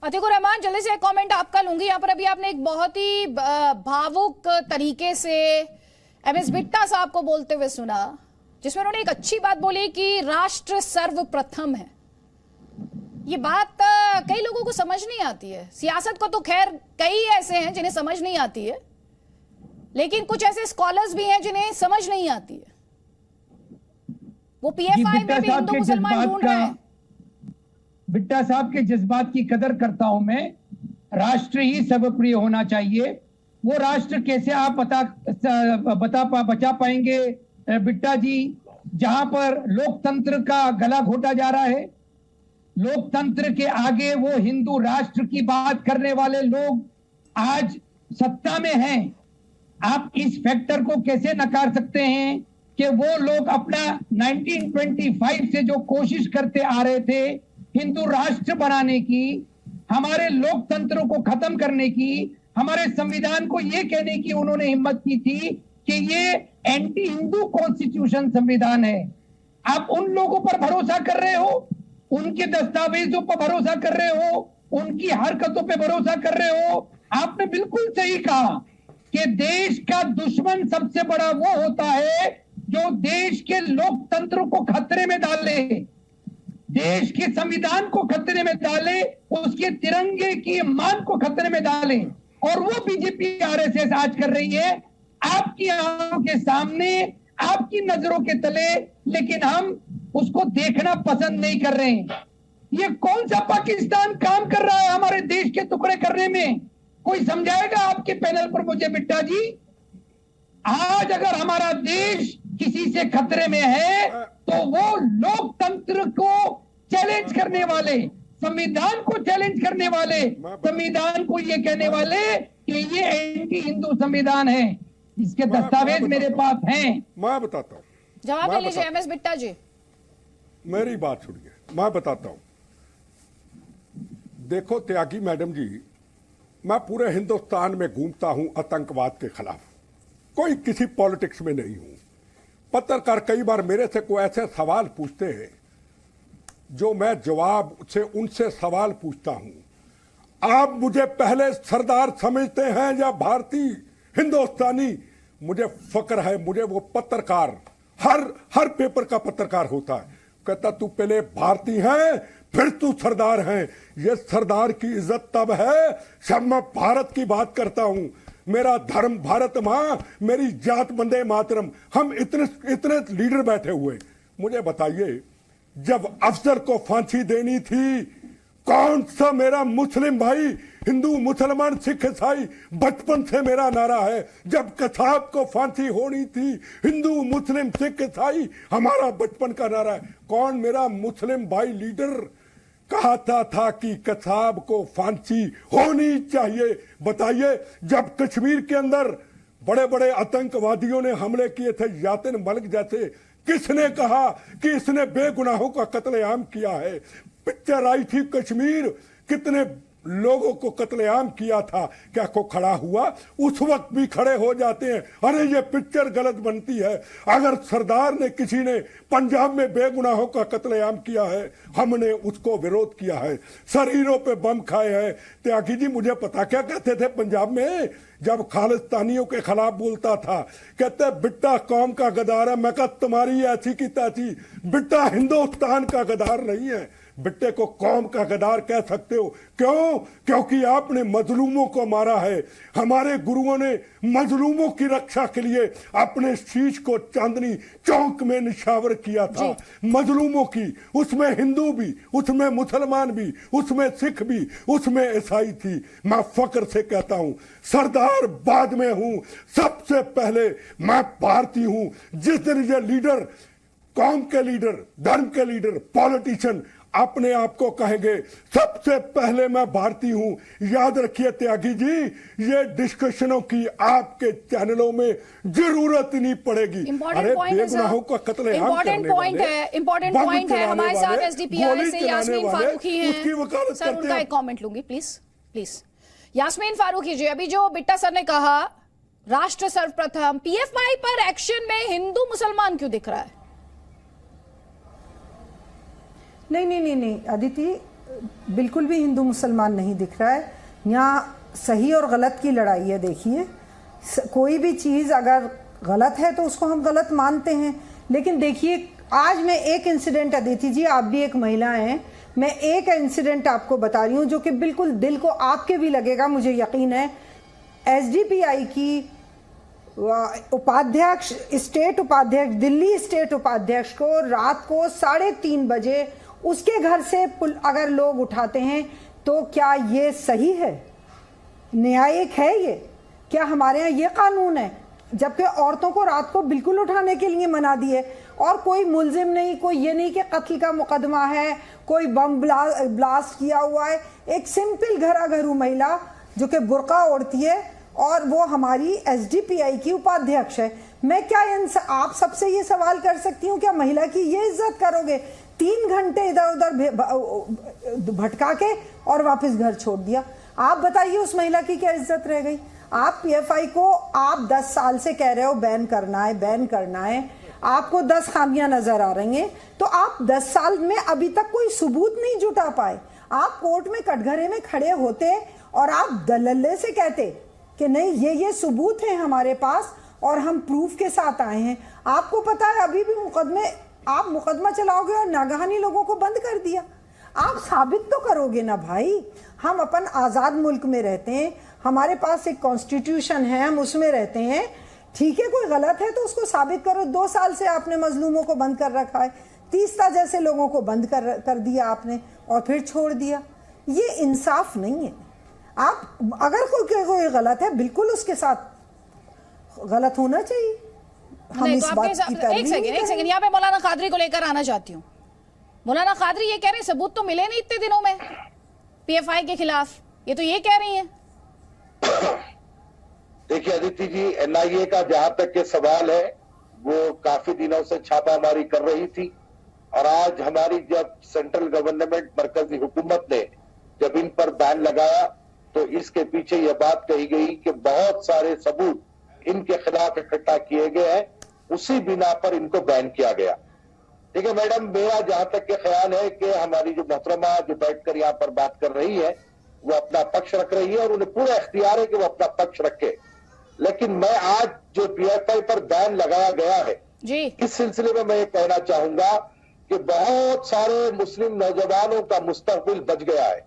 अतीकुर रहमान, जल्दी से एक कमेंट आपका लूंगी। यहाँ पर अभी आपने एक बहुत ही भावुक तरीके से एमएस बिट्टा साहब को बोलते हुए सुना, जिसमें उन्होंने एक अच्छी बात बोली कि राष्ट्र सर्वप्रथम है। ये बात कई लोगों को समझ नहीं आती है। सियासत को तो खैर कई ऐसे हैं जिन्हें समझ नहीं आती है, लेकिन कुछ ऐसे स्कॉलर्स भी हैं जिन्हें समझ नहीं आती है। वो पीएफआई में भी हिंदू मुसलमान ढूंढ रहे हैं। बिट्टा साहब के जज्बात की कदर करता हूं मैं। राष्ट्र ही सर्वप्रिय होना चाहिए। वो राष्ट्र कैसे आप बचा पाएंगे बिट्टा जी, जहां पर लोकतंत्र का गला घोटा जा रहा है। लोकतंत्र के आगे वो हिंदू राष्ट्र की बात करने वाले लोग आज सत्ता में हैं। आप इस फैक्टर को कैसे नकार सकते हैं कि वो लोग अपना 1925 से जो कोशिश करते आ रहे थे हिंदू राष्ट्र बनाने की, हमारे लोकतंत्र को खत्म करने की, हमारे संविधान को ये कहने की उन्होंने हिम्मत की थी कि ये एंटी हिंदू कॉन्स्टिट्यूशन संविधान है। आप उन लोगों पर भरोसा कर रहे हो, उनके दस्तावेजों पर भरोसा कर रहे हो, उनकी हरकतों पर भरोसा कर रहे हो। आपने बिल्कुल सही कहा कि देश का दुश्मन सबसे बड़ा वो होता है जो देश के लोकतंत्र को खतरे में डाले, देश के संविधान को खतरे में डाले, उसके तिरंगे की मान को खतरे में डाले। और वो बीजेपी आरएसएस आज कर रही है आपकी आंखों के सामने, आपकी नजरों के तले, लेकिन हम उसको देखना पसंद नहीं कर रहे हैं। ये कौन सा पाकिस्तान काम कर रहा है हमारे देश के टुकड़े करने में? कोई समझाएगा आपके पैनल पर मुझे बिट्टा जी? आज अगर हमारा देश किसी से खतरे में है तो वो लोकतंत्र को चैलेंज करने वाले, संविधान को चैलेंज करने वाले, संविधान को ये कहने वाले कि ये एंटी हिंदू संविधान है। इसके दस्तावेज मेरे पास हैं। मैं बताता हूं, जवाब ले लीजिए एमएस बिट्टा जी। मेरी बात सुनिए, मैं बताता हूं। देखो त्यागी मैडम जी, मैं पूरे हिंदुस्तान में घूमता हूं आतंकवाद के खिलाफ, कोई किसी पॉलिटिक्स में नहीं हूं। पत्रकार कई बार मेरे से कोई ऐसे सवाल पूछते हैं जो मैं जवाब से उनसे सवाल पूछता हूं। आप मुझे पहले सरदार समझते हैं या भारतीय हिंदुस्तानी? मुझे फक्र है, मुझे वो पत्रकार हर पेपर का पत्रकार होता है, कहता तू पहले भारतीय है फिर तू सरदार है। ये सरदार की इज्जत तब है जब मैं भारत की बात करता हूं। मेरा धर्म भारत मां, मेरी जात वंदे मातरम। हम इतने लीडर बैठे हुए, मुझे बताइए जब अफसर को फांसी देनी थी, कौन सा मेरा मुस्लिम भाई, हिंदू मुसलमान सिख ईसाई, बचपन से मेरा नारा है। जब कसाब को फांसी होनी थी, हिंदू मुस्लिम सिख ईसाई, हमारा बचपन का नारा है। कौन मेरा मुस्लिम भाई लीडर कहता था कि कसाब को फांसी होनी चाहिए? बताइए, जब कश्मीर के अंदर बड़े बड़े आतंकवादियों ने हमले किए थे, यातिन मलिक जैसे, किसने कहा कि इसने बेगुनाहों का कत्लेआम किया है? पिक्चर आई थी कश्मीर, कितने लोगों को कत्लेआम किया था, क्या को खड़ा हुआ? उस वक्त भी खड़े हो जाते हैं, अरे ये पिक्चर गलत बनती है। अगर सरदार ने, किसी ने पंजाब में बेगुनाहों का कत्लेआम किया है, हमने उसको विरोध किया है, शरीरों पे बम खाए हैं। त्यागी जी, मुझे पता क्या कहते थे पंजाब में जब खालिस्तानियों के खिलाफ बोलता था, कहते बिट्टा कौम का गद्दार है। मैं कहा तुम्हारी ऐसी की तैसी, बिट्टा हिंदुस्तान का गद्दार नहीं है, बिट्टे को कौम का गद्दार कह सकते हो। क्यों? क्योंकि आपने मजलूमों को मारा है। हमारे गुरुओं ने मजलूमों की रक्षा के लिए अपने शीश को चांदनी चौक में निशावर किया था, मजलूमों की। उसमें हिंदू भी, उसमें मुसलमान भी, उसमें सिख भी, उसमें ईसाई थी। मैं फक्र से कहता हूं, सरदार बाद में हूं, सबसे पहले मैं भारतीय हूं। जिस दिन ये लीडर, कौम के लीडर, धर्म के लीडर, पॉलिटिशियन अपने आप को कहेंगे सबसे पहले मैं भारतीय हूं, याद रखिए त्यागी जी, ये डिस्कशनों की आपके चैनलों में जरूरत नहीं पड़ेगी। अरे बेगुनाहों का कत्लेआम करने वाले, इंपॉर्टेंट पॉइंट है। हमारे साथ एसडीपीआई से यास्मीन फारूकी हैं, उसकी वकालत सर उनका एक कमेंट लूंगी प्लीज। यास्मीन फारूकी जी, अभी जो बिट्टा सर ने कहा राष्ट्र सर्वप्रथम, पीएफआई पर एक्शन में हिंदू मुसलमान क्यों दिख रहा है? नहीं नहीं नहीं नहीं अदिति, बिल्कुल भी हिंदू मुसलमान नहीं दिख रहा है यहाँ। सही और गलत की लड़ाई है। देखिए, कोई भी चीज़ अगर गलत है तो उसको हम गलत मानते हैं, लेकिन देखिए आज मैं एक इंसिडेंट, अदिति जी आप भी एक महिला हैं, मैं एक इंसिडेंट आपको बता रही हूँ जो कि बिल्कुल दिल को आपके भी लगेगा, मुझे यकीन है। एसडीपीआई की उपाध्यक्ष, स्टेट उपाध्यक्ष, दिल्ली स्टेट उपाध्यक्ष को रात को 3:30 बजे उसके घर से अगर लोग उठाते हैं तो क्या ये सही है? न्यायिक है ये? क्या हमारे यहाँ ये कानून है? जबकि औरतों को रात को बिल्कुल उठाने के लिए मना दिए और कोई मुलजिम नहीं, कोई ये नहीं कि कत्ल का मुकदमा है, कोई बम ब्लास्ट किया हुआ है। एक सिंपल घरू महिला जो कि बुर्का ओढ़ती है और वो हमारी एसडीपीआई की उपाध्यक्ष है। मैं क्या आप सबसे ये सवाल कर सकती हूँ, क्या महिला की ये इज्जत करोगे? 3 घंटे इधर उधर भटका के और वापस घर छोड़ दिया। आप बताइए उस महिला की क्या इज्जत रह गई? आप पीएफआई को आप 10 साल से कह रहे हो बैन करना है, बैन करना है, आपको 10 खामियां नजर आ रही हैं, तो आप 10 साल में अभी तक कोई सबूत नहीं जुटा पाए। आप कोर्ट में कटघरे में खड़े होते और आप दलल्ले से कहते कि नहीं ये सबूत है हमारे पास और हम प्रूफ के साथ आए हैं। आपको पता है अभी भी आप मुकदमा चलाओगे और नागहानी लोगों को बंद कर दिया। आप साबित तो करोगे ना भाई। हम अपन आज़ाद मुल्क में रहते हैं, हमारे पास एक कॉन्स्टिट्यूशन है, हम उसमें रहते हैं। ठीक है, कोई गलत है तो उसको साबित करो। 2 साल से आपने मजलूमों को बंद कर रखा है, 30 जैसे लोगों को बंद कर दिया आपने और फिर छोड़ दिया। ये इंसाफ नहीं है। आप अगर कोई गलत है बिल्कुल उसके साथ गलत होना चाहिए। हम इस बात की एक सेकंड यहाँ पे मौलाना कादरी को लेकर आना चाहती हूँ। मौलाना कादरी ये कह रहे हैं सबूत तो मिले नहीं इतने दिनों में पीएफआई के खिलाफ, ये तो ये कह रही हैं। देखिए अदिति जी, एनआईए का जहां तक के सवाल है वो काफी दिनों से छापामारी कर रही थी और आज हमारी जब सेंट्रल गवर्नमेंट, मरकजी हुकूमत ने जब इन पर बैन लगाया तो इसके पीछे यह बात कही गई कि बहुत सारे सबूत इनके खिलाफ इकट्ठा किए गए हैं, उसी बिना पर इनको बैन किया गया। देखिए मैडम, मेरा जहां तक के ख्याल है कि हमारी जो मोहतरमा जो बैठकर यहाँ पर बात कर रही है वो अपना पक्ष रख रही है और उन्हें पूरा इख्तियार है कि वो अपना पक्ष रखे, लेकिन मैं आज जो पीएफआई पर बैन लगाया गया है जी, इस सिलसिले में मैं ये कहना चाहूंगा कि बहुत सारे मुस्लिम नौजवानों का मुस्तकबिल बच गया है,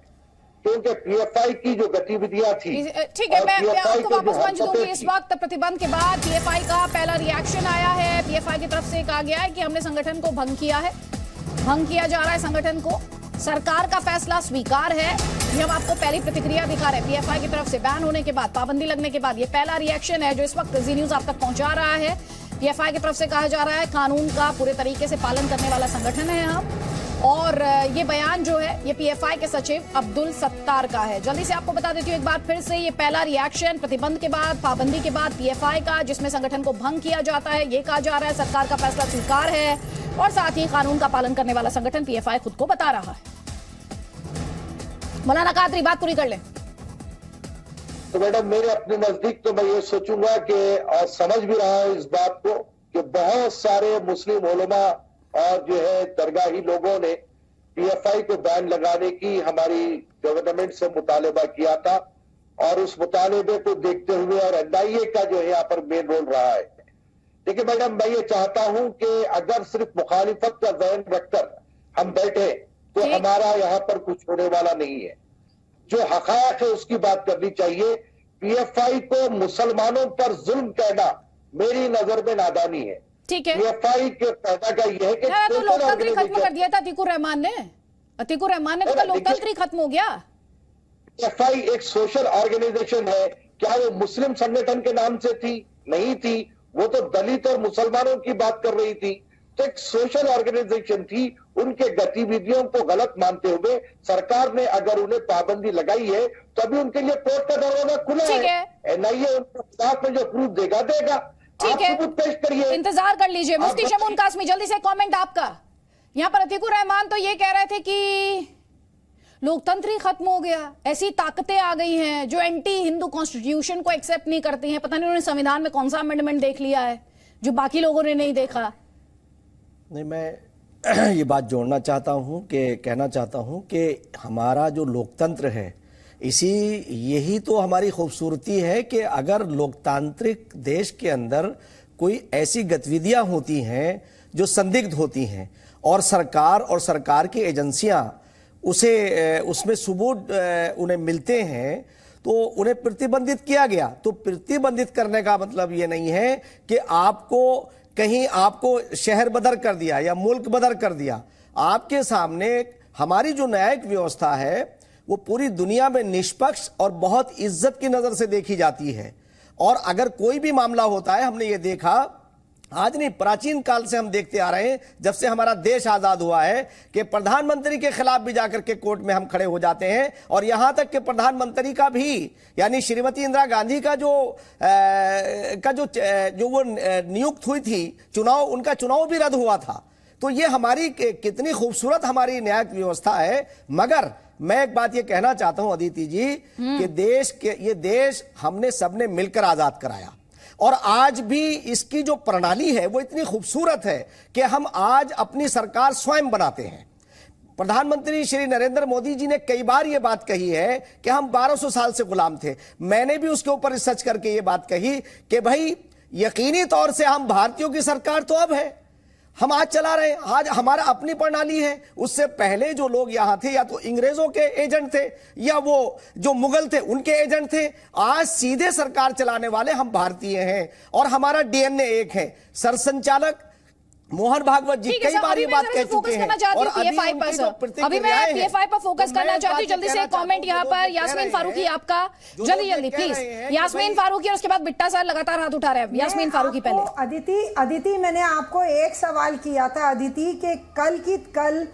क्योंकि पीएफआई की जो गतिविधियां थी। ठीक है, मैं आपको वापस मंच दूंगी। इस वक्त प्रतिबंध के बाद पीएफआई का पहला रिएक्शन आया है। पीएफआई की तरफ से कहा गया है कि हमने संगठन को भंग किया है, भंग किया जा रहा है संगठन को, सरकार का फैसला स्वीकार है। ये हम आपको पहली प्रतिक्रिया दिखा रहे हैं पीएफआई की तरफ से बैन होने के बाद, पाबंदी लगने के बाद। ये पहला रिएक्शन है जो इस वक्त जी न्यूज आप तक पहुंचा रहा है। पीएफआई की तरफ से कहा जा रहा है कानून का पूरे तरीके से पालन करने वाला संगठन है हम, और ये बयान जो है ये पीएफआई के सचिव अब्दुल सत्तार का है। जल्दी से आपको बता देती हूँ एक बार फिर से, ये पहला रिएक्शन प्रतिबंध के बाद, पाबंदी के बाद पीएफआई का, जिसमें संगठन को भंग किया जाता है। ये कहा जा रहा है सरकार का फैसला स्वीकार है और साथ ही कानून का पालन करने वाला संगठन पीएफआई खुद को बता रहा है। मौलाना कादरी बात पूरी कर लें। तो मैडम, मेरे अपने नजदीक तो मैं ये सोचूंगा कि, और समझ भी रहा हूं इस बात को, कि बहुत सारे मुस्लिम उलमा और जो है दरगाही लोगों ने पीएफआई को बैन लगाने की हमारी गवर्नमेंट से मुतालबा किया था और उस मुतालबे को देखते हुए और एनआईए का जो है यहाँ पर मेन रोल रहा है। देखिए मैडम, मैं ये चाहता हूं कि अगर सिर्फ मुखालिफत का ज़हन रखकर हम बैठे तो हमारा यहाँ पर कुछ होने वाला नहीं है। जो हक़ाइक़ है उसकी बात करनी चाहिए। पीएफआई को मुसलमानों पर जुल्म कहना मेरी नजर में नादानी है। ठीक है, पीएफआई के पैदा का यह है कि तो लोकतंत्र खत्म कर दिया था अतीकुर रहमान ने तो लोकतंत्र खत्म हो गया। पीएफआई एक सोशल ऑर्गेनाइजेशन है। क्या वो मुस्लिम संगठन के नाम से थी? नहीं थी, वो तो दलित और मुसलमानों की बात कर रही थी। तो एक सोशल ऑर्गेनाइजेशन थी। उनके गतिविधियों को गलत मानते हुए सरकार ने अगर उन्हें पाबंदी लगाई है तो अभी उनके लिए कोर्ट का दरवाजा खुला है। एनआईए उनके खिलाफ में जो प्रूफ देगा। ठीक है, पेश करिए, इंतजार कर लीजिए। मुफ्ती शमून कासमी, जल्दी से कमेंट आपका। यहाँ पर अतीकुर रहमान तो ये कह रहे थे कि लोकतंत्र ही खत्म हो गया, ऐसी ताकतें आ गई हैं जो एंटी हिंदू कॉन्स्टिट्यूशन को एक्सेप्ट नहीं करती हैं। पता नहीं उन्होंने संविधान में कौन सा अमेंडमेंट देख लिया है जो बाकी लोगों ने नहीं देखा। नहीं, मैं ये बात जोड़ना चाहता हूं कि कहना चाहता हूं कि हमारा जो लोकतंत्र है यही तो हमारी खूबसूरती है कि अगर लोकतांत्रिक देश के अंदर कोई ऐसी गतिविधियां होती हैं जो संदिग्ध होती हैं और सरकार की एजेंसियां उसमें सबूत उन्हें मिलते हैं तो उन्हें प्रतिबंधित किया गया। तो प्रतिबंधित करने का मतलब ये नहीं है कि आपको शहर बदर कर दिया या मुल्क बदर कर दिया। आपके सामने हमारी जो न्यायिक व्यवस्था है वो पूरी दुनिया में निष्पक्ष और बहुत इज्जत की नजर से देखी जाती है। और अगर कोई भी मामला होता है, हमने ये देखा, आज नहीं प्राचीन काल से हम देखते आ रहे हैं, जब से हमारा देश आजाद हुआ है, कि प्रधानमंत्री के खिलाफ भी जाकर के कोर्ट में हम खड़े हो जाते हैं। और यहां तक कि प्रधानमंत्री का भी, यानी श्रीमती इंदिरा गांधी का जो वो नियुक्त हुई थी, उनका चुनाव भी रद्द हुआ था। तो ये हमारी कितनी खूबसूरत हमारी न्यायिक व्यवस्था है। मगर मैं एक बात ये कहना चाहता हूं अदिति जी कि ये देश हमने सबने मिलकर आजाद कराया और आज भी इसकी जो प्रणाली है वो इतनी खूबसूरत है कि हम आज अपनी सरकार स्वयं बनाते हैं। प्रधानमंत्री श्री नरेंद्र मोदी जी ने कई बार ये बात कही है कि हम 1200 साल से गुलाम थे। मैंने भी उसके ऊपर रिसर्च करके ये बात कही कि भाई यकीनी तौर से हम भारतीयों की सरकार तो अब है, हम आज चला रहे हैं, आज हमारा अपनी प्रणाली है। उससे पहले जो लोग यहां थे या तो अंग्रेजों के एजेंट थे या वो जो मुगल थे उनके एजेंट थे। आज सीधे सरकार चलाने वाले हम भारतीय हैं और हमारा डीएनए एक है। सरसंचालक मोहन भागवत जी कई बार ये बात कह चुके हैं। और अभी मैं पीएफआई पर फोकस करना चाहती हूँ। जल्दी से कमेंट यहाँ पर यास्मीन फारूकी, आपका जल्दी प्लीज। यास्मीन फारूकी और उसके बाद बिट्टा सर लगातार हाथ उठा रहे हैं। यास्मीन फारूकी पहले। अदिति मैंने आपको एक सवाल किया था अदिति के कल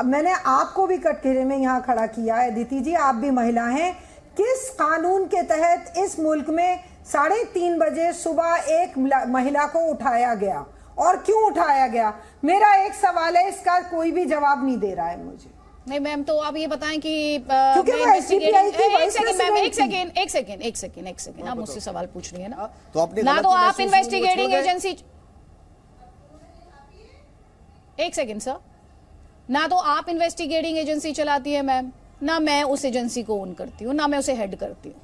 मैंने आपको भी कटघरे में यहाँ खड़ा किया है। अदिति जी आप भी महिला हैं, किस कानून के तहत इस मुल्क में 3:30 बजे सुबह एक महिला को उठाया गया और क्यों उठाया गया? मेरा एक सवाल है, इसका कोई भी जवाब नहीं दे रहा है मुझे। नहीं मैम, तो आप ये बताएं कि क्योंकि एक सेकेंड आप मुझसे सवाल पूछ रही है ना, तो अपनी ना तो आप इन्वेस्टिगेटिंग एजेंसी, एक सेकेंड सर, ना तो आप इन्वेस्टिगेटिंग एजेंसी चलाती है मैम, ना मैं उस एजेंसी को ओन करती हूँ, ना मैं उसे हेड करती हूँ।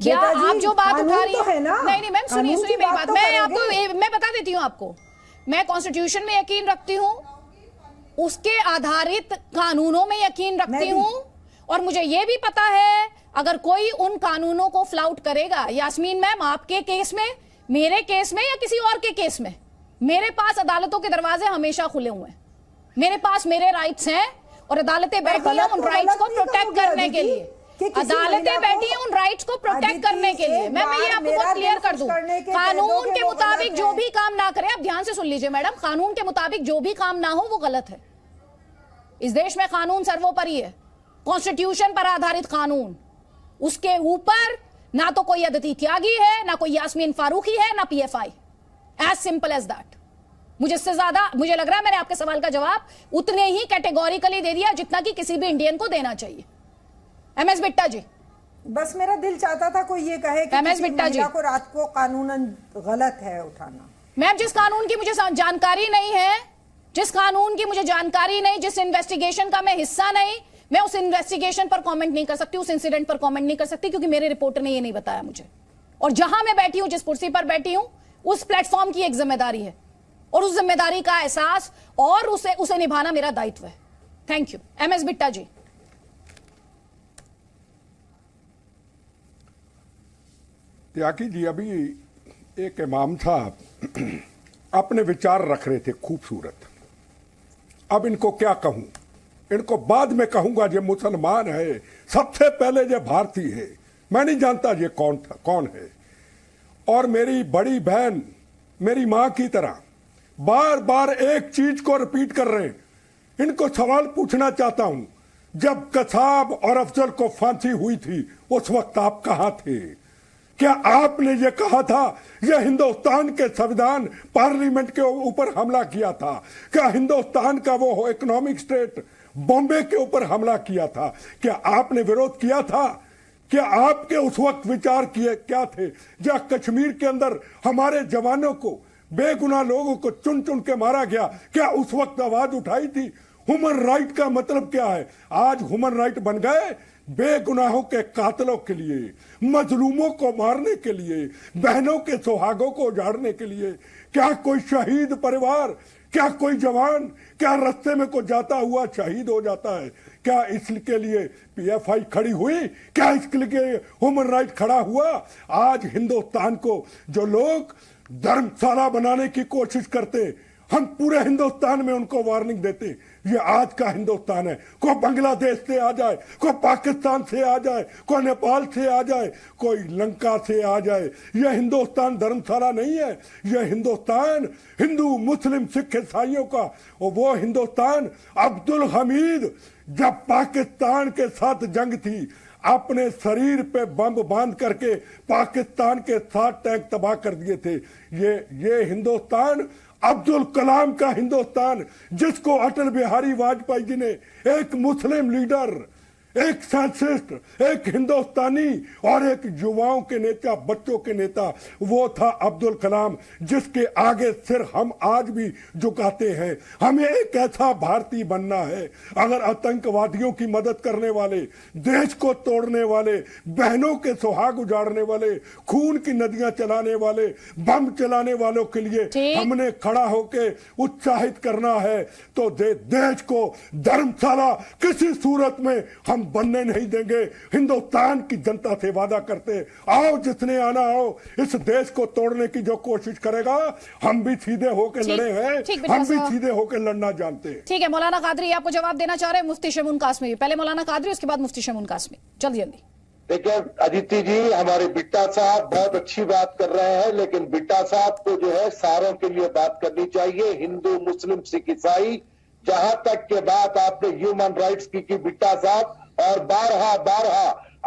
क्या आप जो बात उठा रही है ना? नहीं मैम, सुनिए मेरी बात, मैं बता देती हूँ आपको। मैं कॉन्स्टिट्यूशन में यकीन रखती हूँ, उसके आधारित कानूनों में यकीन रखती हूँ, और मुझे यह भी पता है अगर कोई उन कानूनों को फ्लाउट करेगा, यास्मीन मैम आपके केस में, मेरे केस में या किसी और के केस में, मेरे पास अदालतों के दरवाजे हमेशा खुले हुए हैं। मेरे पास मेरे राइट्स हैं और अदालतें बैठी हैं उन राइट्स को प्रोटेक्ट करने के लिए। अदालतें बैठी हैं उन राइट्स को प्रोटेक्ट करने के लिए। मैं ये आपको बहुत क्लियर कर दूं, कानून के मुताबिक जो भी काम ना करे, आप ध्यान से सुन लीजिए मैडम, कानून के मुताबिक जो भी काम ना हो वो गलत है। इस देश में कानून सर्वोपरि है, कॉन्स्टिट्यूशन पर आधारित कानून, उसके ऊपर ना तो कोई अदिति त्यागी है, ना कोई यास्मीन फारूकी है, ना PFI. As simple as that. मुझे इससे ज्यादा, मुझे लग रहा है मैंने आपके सवाल का जवाब उतने ही कैटेगोरिकली दे दिया जितना कि किसी भी इंडियन को देना चाहिए। एमएस बिट्टा जी, बस मेरा दिल चाहता था कोई ये कहे कि एमएस बिट्टा जी को रात को कानूनन गलत है उठाना। मैम जिस कानून की मुझे जानकारी नहीं है, जिस कानून की मुझे जानकारी नहीं, जिस इन्वेस्टिगेशन का मैं हिस्सा नहीं, मैं उस इन्वेस्टिगेशन पर कमेंट नहीं कर सकती, उस इंसिडेंट पर कमेंट नहीं कर सकती, क्योंकि मेरे रिपोर्टर ने ये नहीं बताया मुझे। और जहां मैं बैठी हूं, जिस कुर्सी पर बैठी हूं, उस प्लेटफॉर्म की एक जिम्मेदारी है और उस जिम्मेदारी का एहसास और उसे निभाना मेरा दायित्व है। Thank you. एमएस बिट्टा जी। त्यागी जी, अभी एक इमाम साहब अपने विचार रख रहे थे खूबसूरत। अब इनको क्या कहूं, इनको बाद में कहूंगा। ये मुसलमान है, सबसे पहले ये भारतीय है, मैं नहीं जानता ये कौन है। और मेरी बड़ी बहन मेरी मां की तरह बार बार एक चीज को रिपीट कर रहे हैं। इनको सवाल पूछना चाहता हूं, जब कसाब और अफजल को फांसी हुई थी उस वक्त आप कहां थे? क्या आपने ये कहा था यह हिंदुस्तान के संविधान पार्लियामेंट के ऊपर हमला किया था? क्या हिंदुस्तान का वो इकोनॉमिक स्टेट बॉम्बे के ऊपर हमला किया था? क्या आपने विरोध किया था? क्या आपके उस वक्त विचार किए क्या थे? या कश्मीर के अंदर हमारे जवानों को बेगुनाह लोगों को चुन चुन के मारा गया। क्या उस वक्त आवाज उठाई थी? ह्यूमन राइट का मतलब क्या है? आज ह्यूमन राइट बन गए बेगुनाहों के कातलों के लिए, मजलूमों को मारने के लिए, बहनों के सुहागों को उजाड़ने के लिए। क्या कोई शहीद परिवार, क्या कोई जवान, क्या रास्ते में कोई जाता हुआ शहीद हो जाता है? क्या इसके लिए पीएफआई खड़ी हुई? क्या इसके लिए ह्यूमन राइट खड़ा हुआ? आज हिंदुस्तान को जो लोग धर्मशाला बनाने की कोशिश करते, हम पूरे हिंदुस्तान में उनको वार्निंग देते, ये आज का हिंदुस्तान है। कोई बांग्लादेश से आ जाए, कोई पाकिस्तान से आ जाए, कोई नेपाल से आ जाए, कोई लंका से आ जाए, यह हिंदुस्तान धर्मशाला नहीं है। यह हिंदुस्तान हिंदू मुस्लिम सिख ईसाइयों का, और वो हिंदुस्तान अब्दुल हमीद जब पाकिस्तान के साथ जंग थी, अपने शरीर पे बम बांध करके पाकिस्तान के 7 टैंक तबाह कर दिए थे। ये हिंदुस्तान अब्दुल कलाम का हिंदुस्तान, जिसको अटल बिहारी वाजपेयी जी ने, एक मुस्लिम लीडर, एक साइंटिस्ट, एक हिंदुस्तानी और एक युवाओं के नेता, बच्चों के नेता, वो था अब्दुल कलाम, जिसके आगे सिर हम आज भी झुकाते हैं। हमें एक ऐसा भारतीय बनना है। अगर आतंकवादियों की मदद करने वाले, देश को तोड़ने वाले, बहनों के सुहाग उजाड़ने वाले, खून की नदियां चलाने वाले, बम चलाने वालों के लिए हमने खड़ा होके उत्साहित करना है, तो देश को धर्मशाला किसी सूरत में हम बनने नहीं देंगे। हिंदुस्तान की जनता से वादा करते, आओ जिसने आना आओ, इस देश को तोड़ने की जो कोशिश करेगा, हम भी सीधे होकर लड़े हैं, हम भी सीधे होकर लड़ना जानते हैं। ठीक है, मौलाना कादरी आपको जवाब देना चाह रहे हैं मुफ्ती शमून कासमी। पहले मौलाना कादरी, उसके बाद मुफ्ती शमून कासमी, जल्दी जल्दी। देखिए अदिति जी, हमारे बिट्टा साहब बहुत अच्छी बात कर रहे हैं, लेकिन बिट्टा साहब को जो है सारों के लिए बात करनी चाहिए, हिंदू मुस्लिम सिख ईसाई। जहां तक के बात आपने ह्यूमन राइट्स की बिट्टा साहब, और बारहा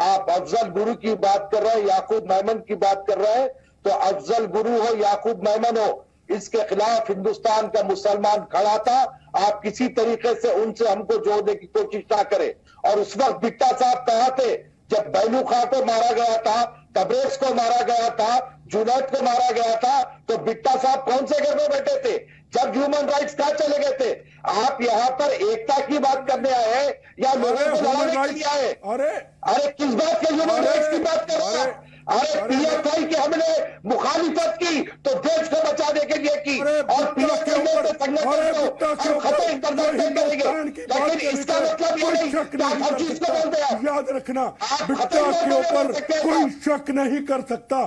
आप अफजल गुरु की बात कर रहे हैं, याकूब मेमन की बात कर रहे हैं, तो अफजल गुरु हो, याकूब मेमन हो, इसके खिलाफ हिंदुस्तान का मुसलमान खड़ा था। आप किसी तरीके से उनसे हमको जोड़ने की कोशिश ना करें। और उस वक्त बिट्टा साहब कहाँ थे जब बैलू खां को मारा गया था, तबरेज को मारा गया था, जुनैद को मारा गया था? तो बिट्टा साहब कौन से घर में बैठे थे जब ह्यूमन राइट्स कहां चले गए थे? आप यहाँ पर एकता की बात करने आए या लोगों को लड़ाने के लिए आए? अरे किस बात के ह्यूमन राइट्स की बात कर रहे हैं? अरे पीएफआई की हमने मुखालिफत की तो देश को बचाने के लिए की, और पीएफआई ने संगठन को खत्म करना करेंगे, लेकिन इसका मतलब ये नहीं कि आप हर चीज को बोलते हैं। याद रखना, बिट्टा के ऊपर कोई शक नहीं कर सकता।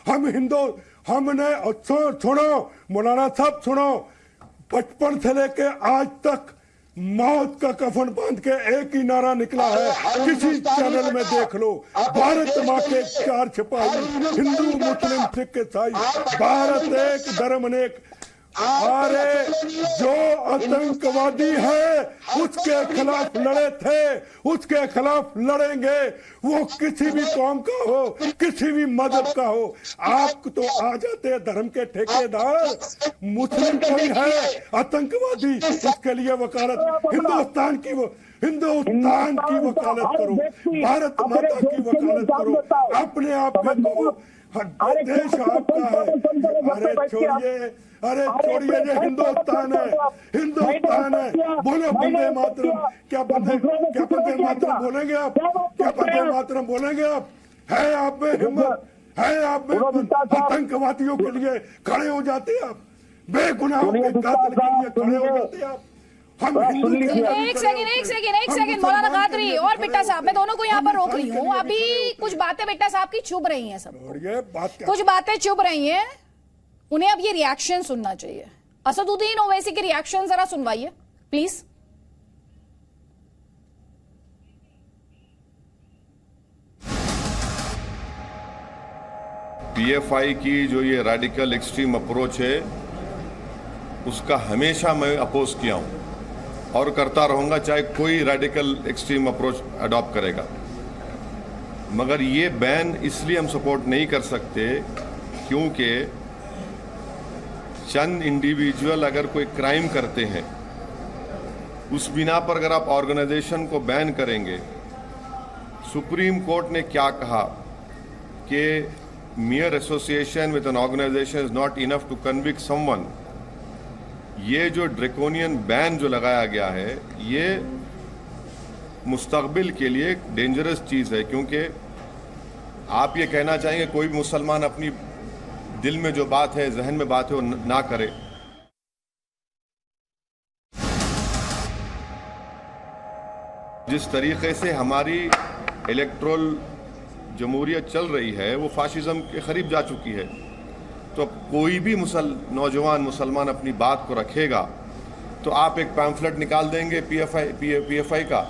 हम हिंदू, हमने सुनो मौलाना साहब, सुनो, बचपन से लेके आज तक मौत का कफन बांध के एक ही नारा निकला है, किसी चैनल में देख लो, भारत माँ के 4 सिपाही, हिंदू मुस्लिम सिख ईसाई, भारत एक धर्म अनेक। अरे जो आतंकवादी है उसके खिलाफ लड़े थे, उसके खिलाफ लड़ेंगे, वो किसी भी कौम का हो, किसी भी मजहब का हो। आप तो आ जाते हैं धर्म के ठेकेदार, मुस्लिम कोई है आतंकवादी, इसके लिए वकालत हिंदुस्तान की वकालत करो, भारत माता की वकालत करो, अपने आप में कहो देश आपका है। अरे छोड़िए, ये हिंदुस्तान है, हिंदुस्तान है। बोलो वंदे मातरम। क्या वंदे मातरम बोलेंगे आप? क्या वंदे मातरम बोलेंगे आप? है आप में हिम्मत, है आप में? आतंकवादियों के लिए खड़े हो जाते हैं आप, बेगुनाहों के कातिल के लिए खड़े हो जाते हैं आप। एक सेकंड मौलाना कादरी और बिट्टा साहब, मैं दोनों को यहाँ पर रोक रही हूँ। अभी कुछ बातें बिट्टा साहब की चुभ रही हैं, सब कुछ बातें चुभ रही हैं, उन्हें अब ये रिएक्शन सुनना चाहिए। असदुद्दीन ओवैसी के रिएक्शन जरा सुनवाइए प्लीज। पीएफआई की जो ये रेडिकल एक्सट्रीम अप्रोच है, उसका हमेशा मैं अपोज किया हूं और करता रहूंगा, चाहे कोई रेडिकल एक्सट्रीम अप्रोच अडॉप्ट करेगा। मगर ये बैन इसलिए हम सपोर्ट नहीं कर सकते क्योंकि चंद इंडिविजुअल अगर कोई क्राइम करते हैं, उस बिना पर अगर आप ऑर्गेनाइजेशन को बैन करेंगे, सुप्रीम कोर्ट ने क्या कहा कि mere association with an organization is not enough to convict someone. ये जो ड्रैकोनियन बैन जो लगाया गया है, ये मुस्तकबिल के लिए एक डेंजरस चीज़ है, क्योंकि आप ये कहना चाहेंगे कोई भी मुसलमान अपनी दिल में जो बात है, जहन में बात है, वो ना करे। जिस तरीके से हमारी इलेक्ट्रल जमहूरियत चल रही है वो फाशिज्म के करीब जा चुकी है, तो कोई भी नौजवान मुसलमान अपनी बात को रखेगा तो आप एक पैम्फलेट निकाल देंगे पीएफआई का,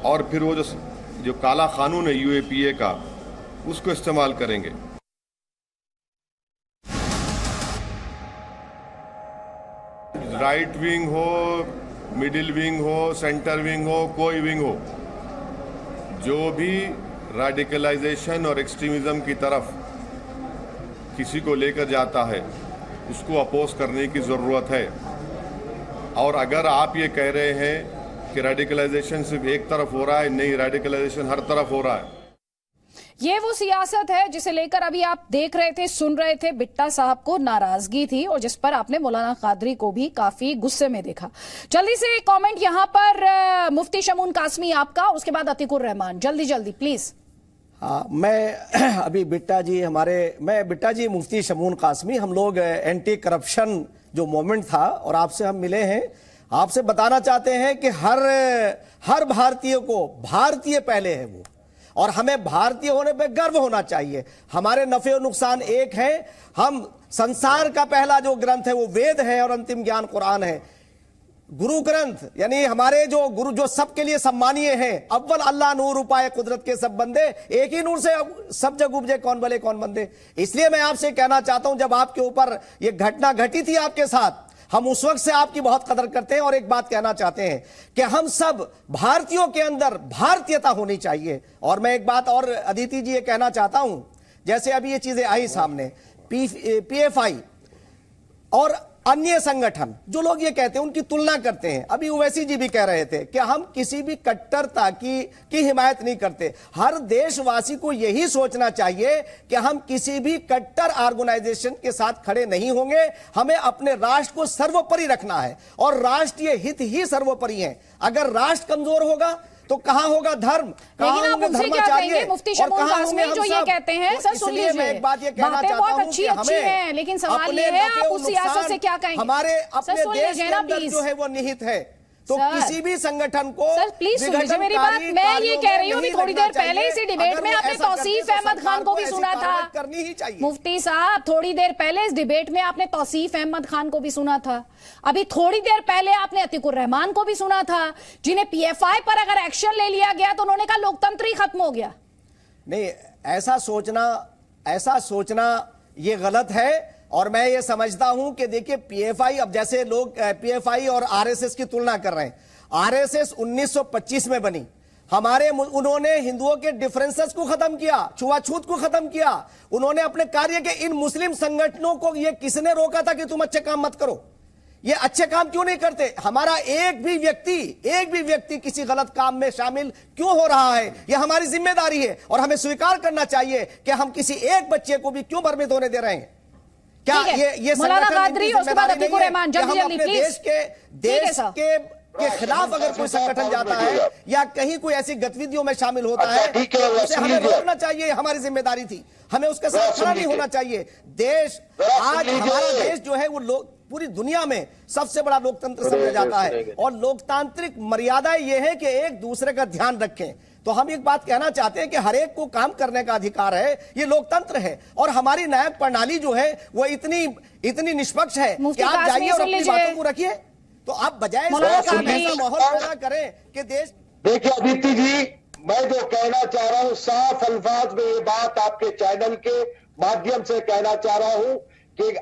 और फिर वो जो काला कानून है यूएपीए का, उसको इस्तेमाल करेंगे। राइट विंग हो, मिडिल विंग हो, सेंटर विंग हो, कोई विंग हो, जो भी रेडिकलाइजेशन और एक्सट्रीमिज्म की तरफ किसी को लेकर जाता है उसको अपोज करने की ज़रूरत है। और अगर आप ये कह रहे हैं कि रेडिकलाइजेशन सिर्फ एक तरफ हो रहा है, नहीं, रेडिकलाइजेशन हर तरफ हो रहा है। ये वो सियासत है जिसे लेकर अभी आप देख रहे थे, सुन रहे थे, बिट्टा साहब को नाराजगी थी और जिस पर आपने मौलाना कादरी को भी काफी गुस्से में देखा। जल्दी से कमेंट यहां पर मुफ्ती शमून कासमी आपका, उसके बाद अतीकुर रहमान, जल्दी जल्दी प्लीज। हाँ, मैं अभी बिट्टा जी मुफ्ती शमून कासमी, हम लोग एंटी करप्शन जो मूवमेंट था और आपसे हम मिले हैं, आपसे बताना चाहते हैं कि हर भारतीय को भारतीय पहले है वो, और हमें भारतीय होने पे गर्व होना चाहिए। हमारे नफे और नुकसान एक है। हम संसार का पहला जो ग्रंथ है वो वेद है और अंतिम ज्ञान कुरान है। गुरु ग्रंथ यानी हमारे जो गुरु जो सबके लिए सम्मानीय हैं, अव्वल अल्लाह नूर उपाय कुदरत के सब बंदे, एक ही नूर से सब जग उपजे कौन भले कौन बंदे। इसलिए मैं आपसे कहना चाहता हूं, जब आपके ऊपर ये घटना घटी थी आपके साथ, हम उस वक्त से आपकी बहुत कदर करते हैं और एक बात कहना चाहते हैं कि हम सब भारतीयों के अंदर भारतीयता होनी चाहिए। और मैं एक बात और अदिति जी ये कहना चाहता हूं, जैसे अभी ये चीजें आई सामने, पीएफआई और अन्य संगठन जो लोग ये कहते हैं उनकी तुलना करते हैं। अभी ओवैसी जी भी कह रहे थे कि हम किसी भी कट्टरता की हिमायत नहीं करते। हर देशवासी को यही सोचना चाहिए कि हम किसी भी कट्टर ऑर्गेनाइजेशन के साथ खड़े नहीं होंगे। हमें अपने राष्ट्र को सर्वोपरि रखना है और राष्ट्रीय हित ही सर्वोपरि है। अगर राष्ट्र कमजोर होगा तो कहाँ होगा धर्म, लेकिन आप उनसे क्या कहेंगे मुफ्ती शमून कासमी जो ये कहते हैं? सर सुन लीजिए, बातें बहुत अच्छी हैं, लेकिन सवाल ये है आप उस सियासत से क्या कहेंगे? हमारे अपने देश के अंदर जो है वो निहित है, तो किसी भी संगठन को सर प्लीज सुन लीजिए मेरी बात। मैं ये कह रही हूँ अभी थोड़ी देर पहले इसी डिबेट में आपने तौसीफ अहमद खान को भी सुना था। करनी ही चाहिए मुफ्ती साहब, थोड़ी देर पहले इस डिबेट में आपने तौसीफ अहमद खान को भी सुना था। अभी थोड़ी देर पहले आपने अतीकुर रहमान को भी सुना था, जिन्हें पीएफआई पर अगर एक्शन ले लिया गया तो उन्होंने कहा लोकतंत्र ही खत्म हो गया। नहीं, ऐसा सोचना ये गलत है। और मैं ये समझता हूं कि देखिए पीएफआई, अब जैसे लोग पीएफआई और आरएसएस की तुलना कर रहे हैं, आरएसएस 1925 में बनी। उन्होंने हिंदुओं के डिफरेंसेस को खत्म किया, छुआछूत को खत्म किया। उन्होंने अपने कार्य के इन मुस्लिम संगठनों को ये किसने रोका था कि तुम अच्छे काम मत करो? ये अच्छे काम क्यों नहीं करते? हमारा एक भी व्यक्ति किसी गलत काम में शामिल क्यों हो रहा है? ये हमारी जिम्मेदारी है और हमें स्वीकार करना चाहिए कि हम किसी एक बच्चे को भी क्यों भ्रमित होने दे रहे हैं। क्या ये मौलाना कादरी और उसके बाद अतीकुर रहमान, जल्दी जल्दी प्लीज। देश के खिलाफ अगर कोई संगठन जाता है या कहीं कोई ऐसी गतिविधियों में शामिल होता है उसे हमें रोकना चाहिए, हमारी जिम्मेदारी थी। हमें उसके साथ खड़ा नहीं होना चाहिए। आज हमारा देश जो है वो पूरी दुनिया में सबसे बड़ा लोकतंत्र समझा जाता है और लोकतांत्रिक मर्यादा यह है कि एक दूसरे का ध्यान रखें। तो हम एक बात कहना चाहते हैं कि हर एक को काम करने का अधिकार है, ये लोकतंत्र है और हमारी न्यायिक प्रणाली जो है वो इतनी निष्पक्ष है कि आप जाइए और अपनी बातों को रखिए। तो आप बजाय ऐसा माहौल पैदा करें कि देश। देखिए अदिति जी, मैं जो कहना चाह रहा हूं, साफ अल्फाज में ये बात आपके चैनल के माध्यम से कहना चाह रहा हूं कि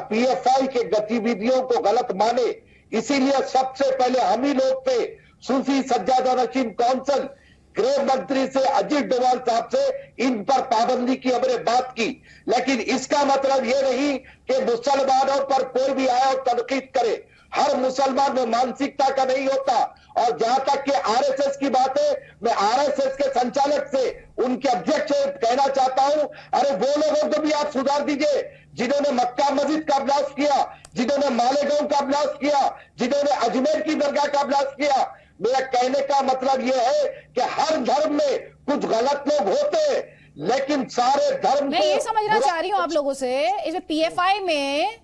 पीएफआई के गतिविधियों को गलत माने, इसीलिए सबसे पहले हम ही लोग थे। सूफी सज्जादा नशीन कौंसिल, गृह मंत्री से अजीत डोभाल साहब से इन पर पाबंदी की हमने बात की, लेकिन इसका मतलब ये नहीं कि मुसलमानों पर कोई भी आए और तनकीद करे। हर मुसलमान में मानसिकता का नहीं होता। और जहां तक कि आरएसएस की बात है, मैं आरएसएस के संचालक से, उनके अध्यक्ष से कहना चाहता हूं, अरे वो लोगों को भी आप सुधार दीजिए जिन्होंने मक्का मस्जिद का ब्लास्ट किया, जिन्होंने मालेगांव का ब्लास्ट किया, जिन्होंने अजमेर की दरगाह का ब्लास्ट किया। मेरा कहने का मतलब यह है कि हर धर्म में कुछ गलत लोग होते हैं, लेकिन सारे धर्म मैं ये समझना चाह रही हूं आप लोगों से, इस पीएफआई में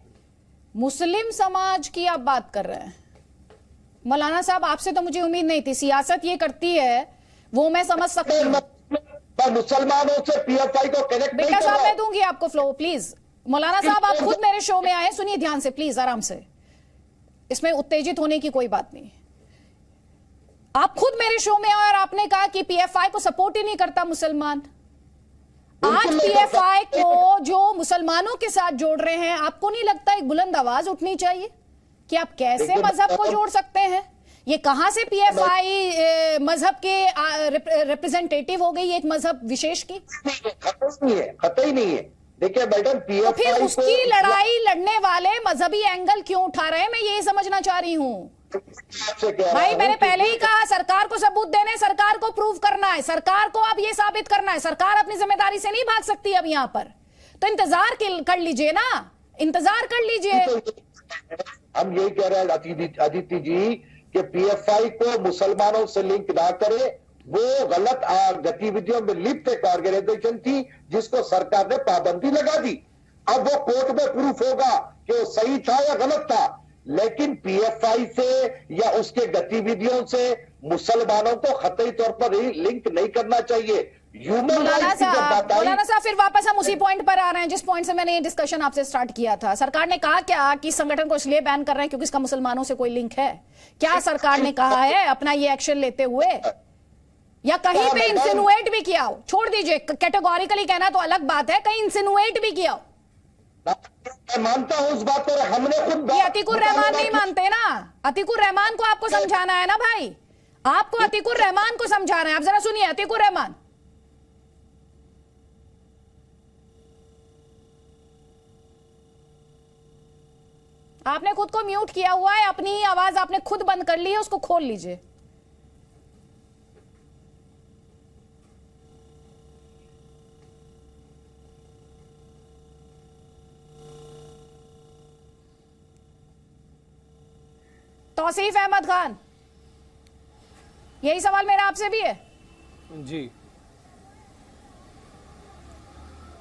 मुस्लिम समाज की आप बात कर रहे हैं। मौलाना साहब, आपसे तो मुझे उम्मीद नहीं थी, सियासत ये करती है वो मैं समझ सकती हूँ। मुसलमानों से पीएफआई को कनेक्ट नहीं बेटा साहब, मैं दूंगी आपको फ्लो, प्लीज। मौलाना साहब, आप खुद मेरे शो में आए, सुनिए ध्यान से प्लीज, आराम से, इसमें उत्तेजित होने की कोई बात नहीं। आप खुद मेरे शो में आए और आपने कहा कि पीएफआई को सपोर्ट ही नहीं करता मुसलमान। आज पीएफआई को जो मुसलमानों के साथ जोड़ रहे हैं, आपको नहीं लगता एक बुलंद आवाज उठनी चाहिए कि आप कैसे मजहब को जोड़ सकते हैं? ये कहां से पीएफआई मजहब के रिप्रेजेंटेटिव हो गई, एक मजहब विशेष की? कतई नहीं है। देखिए मैडम, तो पीएफआई फिर उसकी लड़ाई लड़ने वाले मजहबी एंगल क्यों उठा रहे हैं, मैं यही समझना चाह रही हूं। भाई मैंने पहले ही कहा, सरकार को सबूत देने, सरकार को प्रूव करना है, सरकार को अब ये साबित करना है। सरकार अपनी जिम्मेदारी से नहीं भाग सकती अब यहां पर, तो इंतजार कर लीजिए ना, इंतजार कर लीजिए। हम यही कह रहे हैं अदिति जी कि पीएफआई को मुसलमानों से लिंक ना करे, वो गलत गतिविधियों में लिप्त एक ऑर्गेनाइजेशन थी जिसको सरकार ने पाबंदी लगा दी। अब वो कोर्ट में प्रूफ होगा कि वो सही था या गलत था, लेकिन पीएफआई से या उसके गतिविधियों से मुसलमानों को खतई तौर पर लिंक नहीं करना चाहिए। मौलाना साहब, फिर वापस हम उसी पॉइंट पर आ रहे हैं जिस पॉइंट से मैंने ये डिस्कशन आपसे स्टार्ट किया था। सरकार ने कहा क्या कि संगठन को इसलिए बैन कर रहे हैं क्योंकि इसका मुसलमानों से कोई लिंक है? क्या सरकार ने कहा है अपना ये एक्शन लेते हुए, या कहीं पे इंसिनुएट भी किया हो? छोड़ दीजिए, कैटेगोरिकली कहना तो अलग बात है, कहीं इंसिनुएट भी किया हो? मैं मानता हूं उस बात को, हमने खुद ये अतीकुर रहमान नहीं मानते ना, अतीकुर रहमान को आपको समझाना है ना भाई, आपको अतीकुर रहमान को समझाना है। आप जरा सुनिए अतीकुर रहमान। आपने खुद को म्यूट किया हुआ है, अपनी आवाज आपने खुद बंद कर ली है, उसको खोल लीजिए। तौसीफ अहमद खान, यही सवाल मेरा आपसे भी है।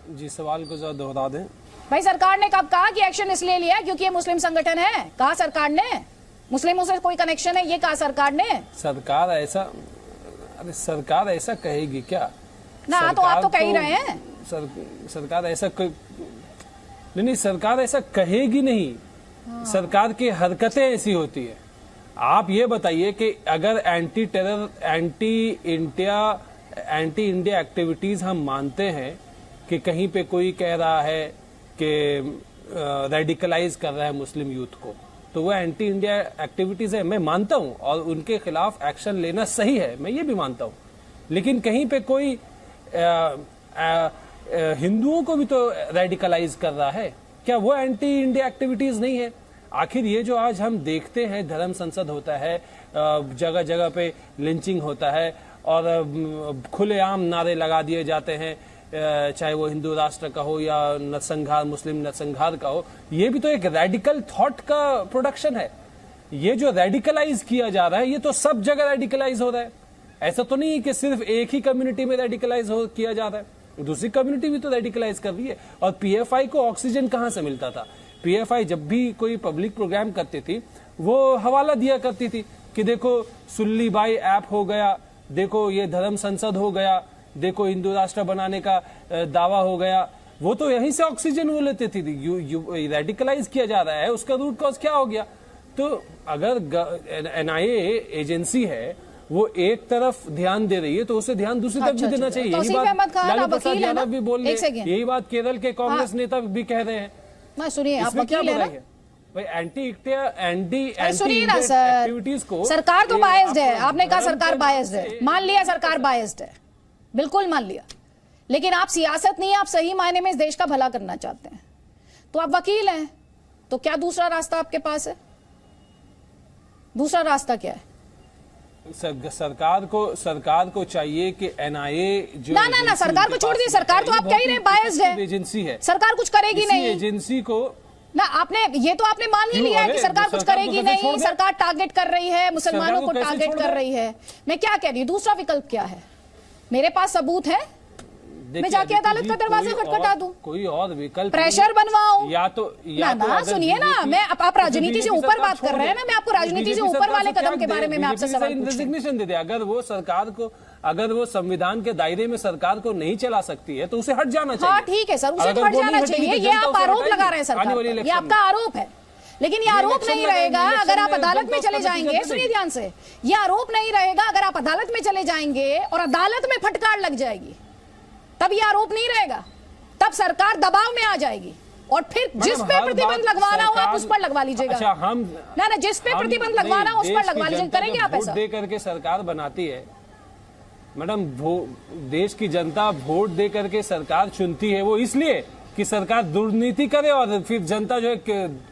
जी सवाल को जरा दोहरा दें। भाई सरकार ने कब कहा कि एक्शन इसलिए लिया क्योंकि ये मुस्लिम संगठन है? कहा सरकार ने मुस्लिमों से कोई कनेक्शन है, ये कहा सरकार ने? सरकार ऐसा, अरे सरकार ऐसा कहेगी क्या ना? तो आप तो कह ही रहे हैं। सरकार ऐसा कोई नहीं, सरकार ऐसा कहेगी नहीं। सरकार की हरकतें ऐसी होती है। आप ये बताइए कि अगर anti terror, anti India activities हम मानते हैं कि कहीं पे कोई कह रहा है कि रेडिकलाइज कर रहा है मुस्लिम यूथ को, तो वो एंटी इंडिया एक्टिविटीज है, मैं मानता हूं, और उनके खिलाफ एक्शन लेना सही है, मैं ये भी मानता हूं। लेकिन कहीं पे कोई हिंदुओं को भी तो रेडिकलाइज कर रहा है, क्या वो एंटी इंडिया एक्टिविटीज नहीं है? आखिर ये जो आज हम देखते हैं, धर्म संसद होता है, जगह जगह पे लिंचिंग होता है और खुलेआम नारे लगा दिए जाते हैं, चाहे वो हिंदू राष्ट्र का हो या नरसंहार, मुस्लिम नरसंहार का हो, ये भी तो एक रेडिकल थॉट का प्रोडक्शन है। ये जो रेडिकलाइज किया जा रहा है, ये तो सब जगह रेडिकलाइज हो रहा है। ऐसा तो नहीं है कि सिर्फ एक ही कम्युनिटी में रेडिकलाइज किया जा रहा है, दूसरी कम्युनिटी भी तो रेडिकलाइज कर रही है। और पीएफआई को ऑक्सीजन कहां से मिलता था? पीएफआई जब भी कोई पब्लिक प्रोग्राम करती थी, वो हवाला दिया करती थी कि देखो सुल्ली बाई ऐप हो गया, देखो ये धर्म संसद हो गया, देखो हिंदू राष्ट्र बनाने का दावा हो गया। वो तो यहीं से ऑक्सीजन वो लेते थी। रेडिकलाइज किया जा रहा है, उसका रूट कॉज क्या हो गया? तो अगर एनआईए एजेंसी है, वो एक तरफ ध्यान दे रही है, तो उसे ध्यान दूसरी तरफ भी देना चाहिए। यही बात लालू प्रसाद यादव भी बोल रहे हैं, यही बात केरल के कांग्रेस नेता भी कह रहे हैं। सुनिए, आप वकील हैं ना भाई? एंटी सुनिए ना सर, एक्टिविटीज को सरकार तो बायस्ड है। आपने कहा सरकार बायस्ड है, मान लिया सरकार बायस्ड है, बिल्कुल मान लिया। लेकिन आप सियासत नहीं, आप सही मायने में इस देश का भला करना चाहते हैं, तो आप वकील हैं, तो क्या दूसरा रास्ता आपके पास है? दूसरा रास्ता क्या है? सरकार को चाहिए कि एनआईए जो ना सरकार को छोड़ दिए, सरकार तो आप कह ही रहे बायस्ड है, एजेंसी है, सरकार कुछ करेगी नहीं। एजेंसी को ना आपने ये तो आपने मान ही लिया है कि सरकार कुछ करेगी नहीं, सरकार टारगेट कर रही है, मुसलमानों को टारगेट कर रही है। मैं क्या कह रही हूँ, दूसरा विकल्प क्या है? मेरे पास सबूत है, मैं जाके अदालत का दरवाजा खटखटा दूं, कोई और विकल्प प्रेशर बनवाऊं, या तो सुनिए ना, मैं आप राजनीति से ऊपर बात कर रहे हैं ना, मैं आपको राजनीति से ऊपर वाले कदम के बारे में मैं आपसे सवाल पूछ रही हूं। दे दे, अगर वो संविधान के दायरे में सरकार को नहीं चला सकती है तो उसे हट जाना चाहिए। हाँ ठीक है सर, उसे हट जाना चाहिए, ये आप आरोप लगा रहे हैं सरकार पर, ये आपका आरोप है, लेकिन ये आरोप नहीं रहेगा अगर आप अदालत में चले जाएंगे। सुनिए ध्यान से, ये आरोप नहीं रहेगा अगर आप अदालत में चले जाएंगे और अदालत में फटकार लग जाएगी, तब ये आरोप नहीं रहेगा, तब सरकार दबाव में आ जाएगी और फिर जिस पे प्रतिबंध लगवाना हो आप उस पर लगवा लीजिएगा। अच्छा, हम ना जिस पे प्रतिबंध लगवाना हो उस पर लगवा लीजिएगा। करेंगे आप ऐसा? दे करके सरकार बनाती है मैडम, देश की जनता वोट दे करके सरकार चुनती है, वो इसलिए कि सरकार दुर्नीति करे और फिर जनता जो है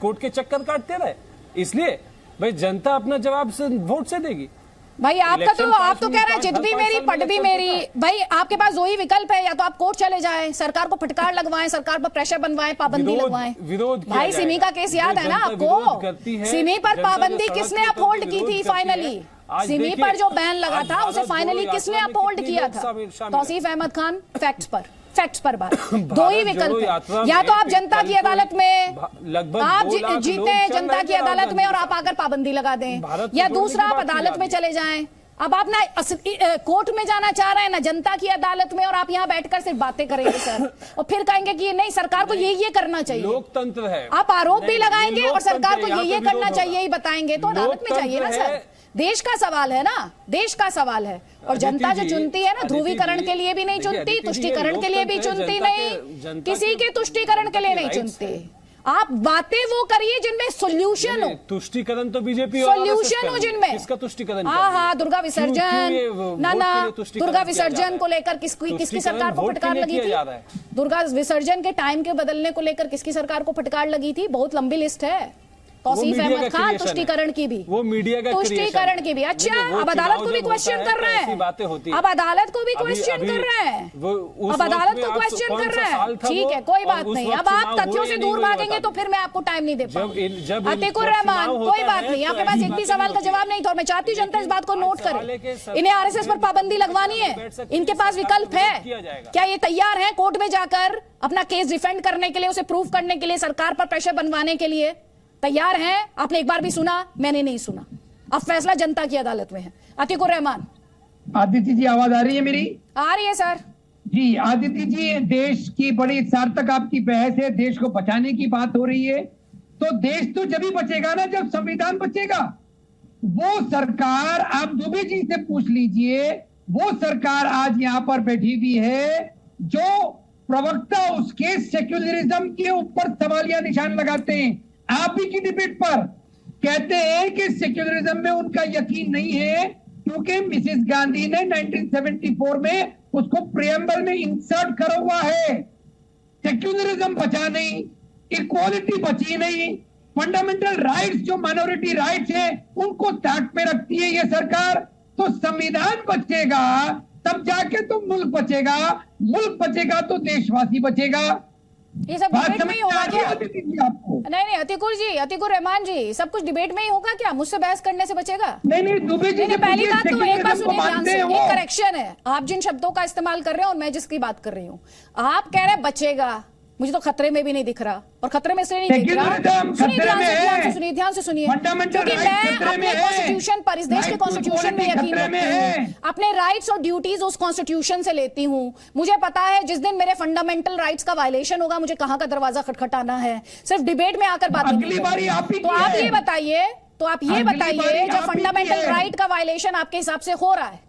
कोर्ट के चक्कर काटते रहे, इसलिए भाई जनता अपना जवाब से वोट से देगी। भाई आपका तो आप तो कह रहे हैं जिद भी मेरी पट भी मेरी। भाई आपके पास दो ही विकल्प है, या तो आप कोर्ट चले जाएं, सरकार को फटकार लगवाएं, सरकार पर प्रेशर बनवाएं, पाबंदी लगवाएं। भाई सिमी का केस याद है ना आपको? सिमी पर पाबंदी किसने अपहोल्ड की थी फाइनली? सिमी पर जो बैन लगा था उसे फाइनली किसने अपहोल्ड किया था? तौसीफ अहमद खान। फैक्ट्स पर बात। दो ही विकल्प है, या तो आप जनता की अदालत में आप जीते हैं जनता की अदालत में और आप आकर पाबंदी लगा दें, या दूसरा आप अदालत में चले जाएं। अब आप ना कोर्ट में जाना चाह रहे हैं ना जनता की अदालत में, और आप यहाँ बैठकर सिर्फ बातें करेंगे सर, और फिर कहेंगे कि नहीं सरकार को ये करना चाहिए। लोकतंत्र है, आप आरोप भी लगाएंगे और सरकार को ये करना चाहिए ही बताएंगे, तो अदालत में जाइए ना सर। देश का सवाल है ना, देश का सवाल है, और जनता जो चुनती है ना, ध्रुवीकरण के लिए भी नहीं चुनती, तुष्टीकरण के लिए भी चुनती नहीं, किसी के तुष्टीकरण के लिए नहीं चुनती। आप बातें वो करिए जिनमें सोल्यूशन हो। तुष्टीकरण तो बीजेपी सोल्यूशन हो जिनमें। किसका तुष्टीकरण? हाँ दुर्गा विसर्जन, ना दुर्गा विसर्जन को लेकर किसकी सरकार को फटकार लगी थी? दुर्गा विसर्जन के टाइम के बदलने को लेकर किसकी सरकार को फटकार लगी थी? बहुत लंबी लिस्ट है। तौसीफ अहमद खान तुष्टीकरण की भी, वो मीडिया का तुष्टीकरण की भी। अच्छा, अब अदालत को भी क्वेश्चन कर रहे हैं, अब अदालत को भी क्वेश्चन कर रहे हैं, अब अदालत को क्वेश्चन कर रहे हैं। ठीक है, कोई बात नहीं। अब आप तथ्यों से दूर भागेंगे तो फिर मैं आपको टाइम नहीं दे पाऊंगी। अतीकुर रहमान, कोई बात नहीं, आपके पास एक भी सवाल का जवाब नहीं था, और मैं चाहती हूँ जनता इस बात को नोट करे। इन्हें आरएसएस पर पाबंदी लगवानी है, इनके पास विकल्प है, क्या ये तैयार है कोर्ट में जाकर अपना केस डिफेंड करने के लिए, उसे प्रूव करने के लिए, सरकार पर प्रेशर बनवाने के लिए तैयार हैं? आपने एक बार भी सुना? मैंने नहीं सुना। अब फैसला जनता की अदालत में है। अतीकुर रहमान। आदित्य जी, आवाज आ रही है मेरी? आ रही है सर जी। आदित्य जी, देश की बड़ी सार्थक आपकी बहस है, देश को बचाने की बात हो रही है, तो देश तो जब ही बचेगा ना जब संविधान बचेगा। वो सरकार, आप दुबे जी से पूछ लीजिए, वो सरकार आज यहाँ पर बैठी हुई है जो प्रवक्ता उसके सेक्युलरिज्म के ऊपर सवालिया निशान लगाते हैं। आप ही की डिबेट पर कहते हैं कि सेक्युलरिज्म में उनका यकीन नहीं है क्योंकि मिसेस गांधी ने 1974 में उसको प्रियम्बल में इंसर्ट करा हुआ है। सेक्युलरिज्म बचा नहीं, इक्वालिटी बची नहीं, फंडामेंटल राइट्स जो माइनॉरिटी राइट्स है उनको ताक पे रखती है ये सरकार। तो संविधान बचेगा तब जाके तो मुल्क बचेगा, मुल्क बचेगा तो देशवासी बचेगा। ये सब डिबेट में ही होगा क्या? आपको नहीं अतीकुर जी, अतीकुर रहमान जी, सब कुछ डिबेट में ही होगा क्या? मुझसे बहस करने से बचेगा? नहीं दुबे जी, पहली बात तो एक बात सुनिए ध्यान से, एक करेक्शन है। आप जिन शब्दों का इस्तेमाल कर रहे हैं और मैं जिसकी बात कर रही हूँ, आप कह रहे हैं बचेगा, मुझे तो खतरे में भी नहीं दिख रहा, और खतरे में इसलिए नहीं दिख रहा। सुनिए ध्यान से सुनिए, क्योंकि मैं अपने कॉन्स्टिट्यूशन पर, इस देश के कॉन्स्टिट्यूशन में यकीन रखती हूँ, अपने राइट्स और ड्यूटीज उस कॉन्स्टिट्यूशन से लेती हूँ। मुझे पता है जिस दिन मेरे फंडामेंटल राइट्स का वायलेशन होगा मुझे कहाँ का दरवाजा खटखटाना है। सिर्फ डिबेट में आकर बात नहीं। तो आप ये बताइए, जब फंडामेंटल राइट का वायलेशन आपके हिसाब से हो रहा है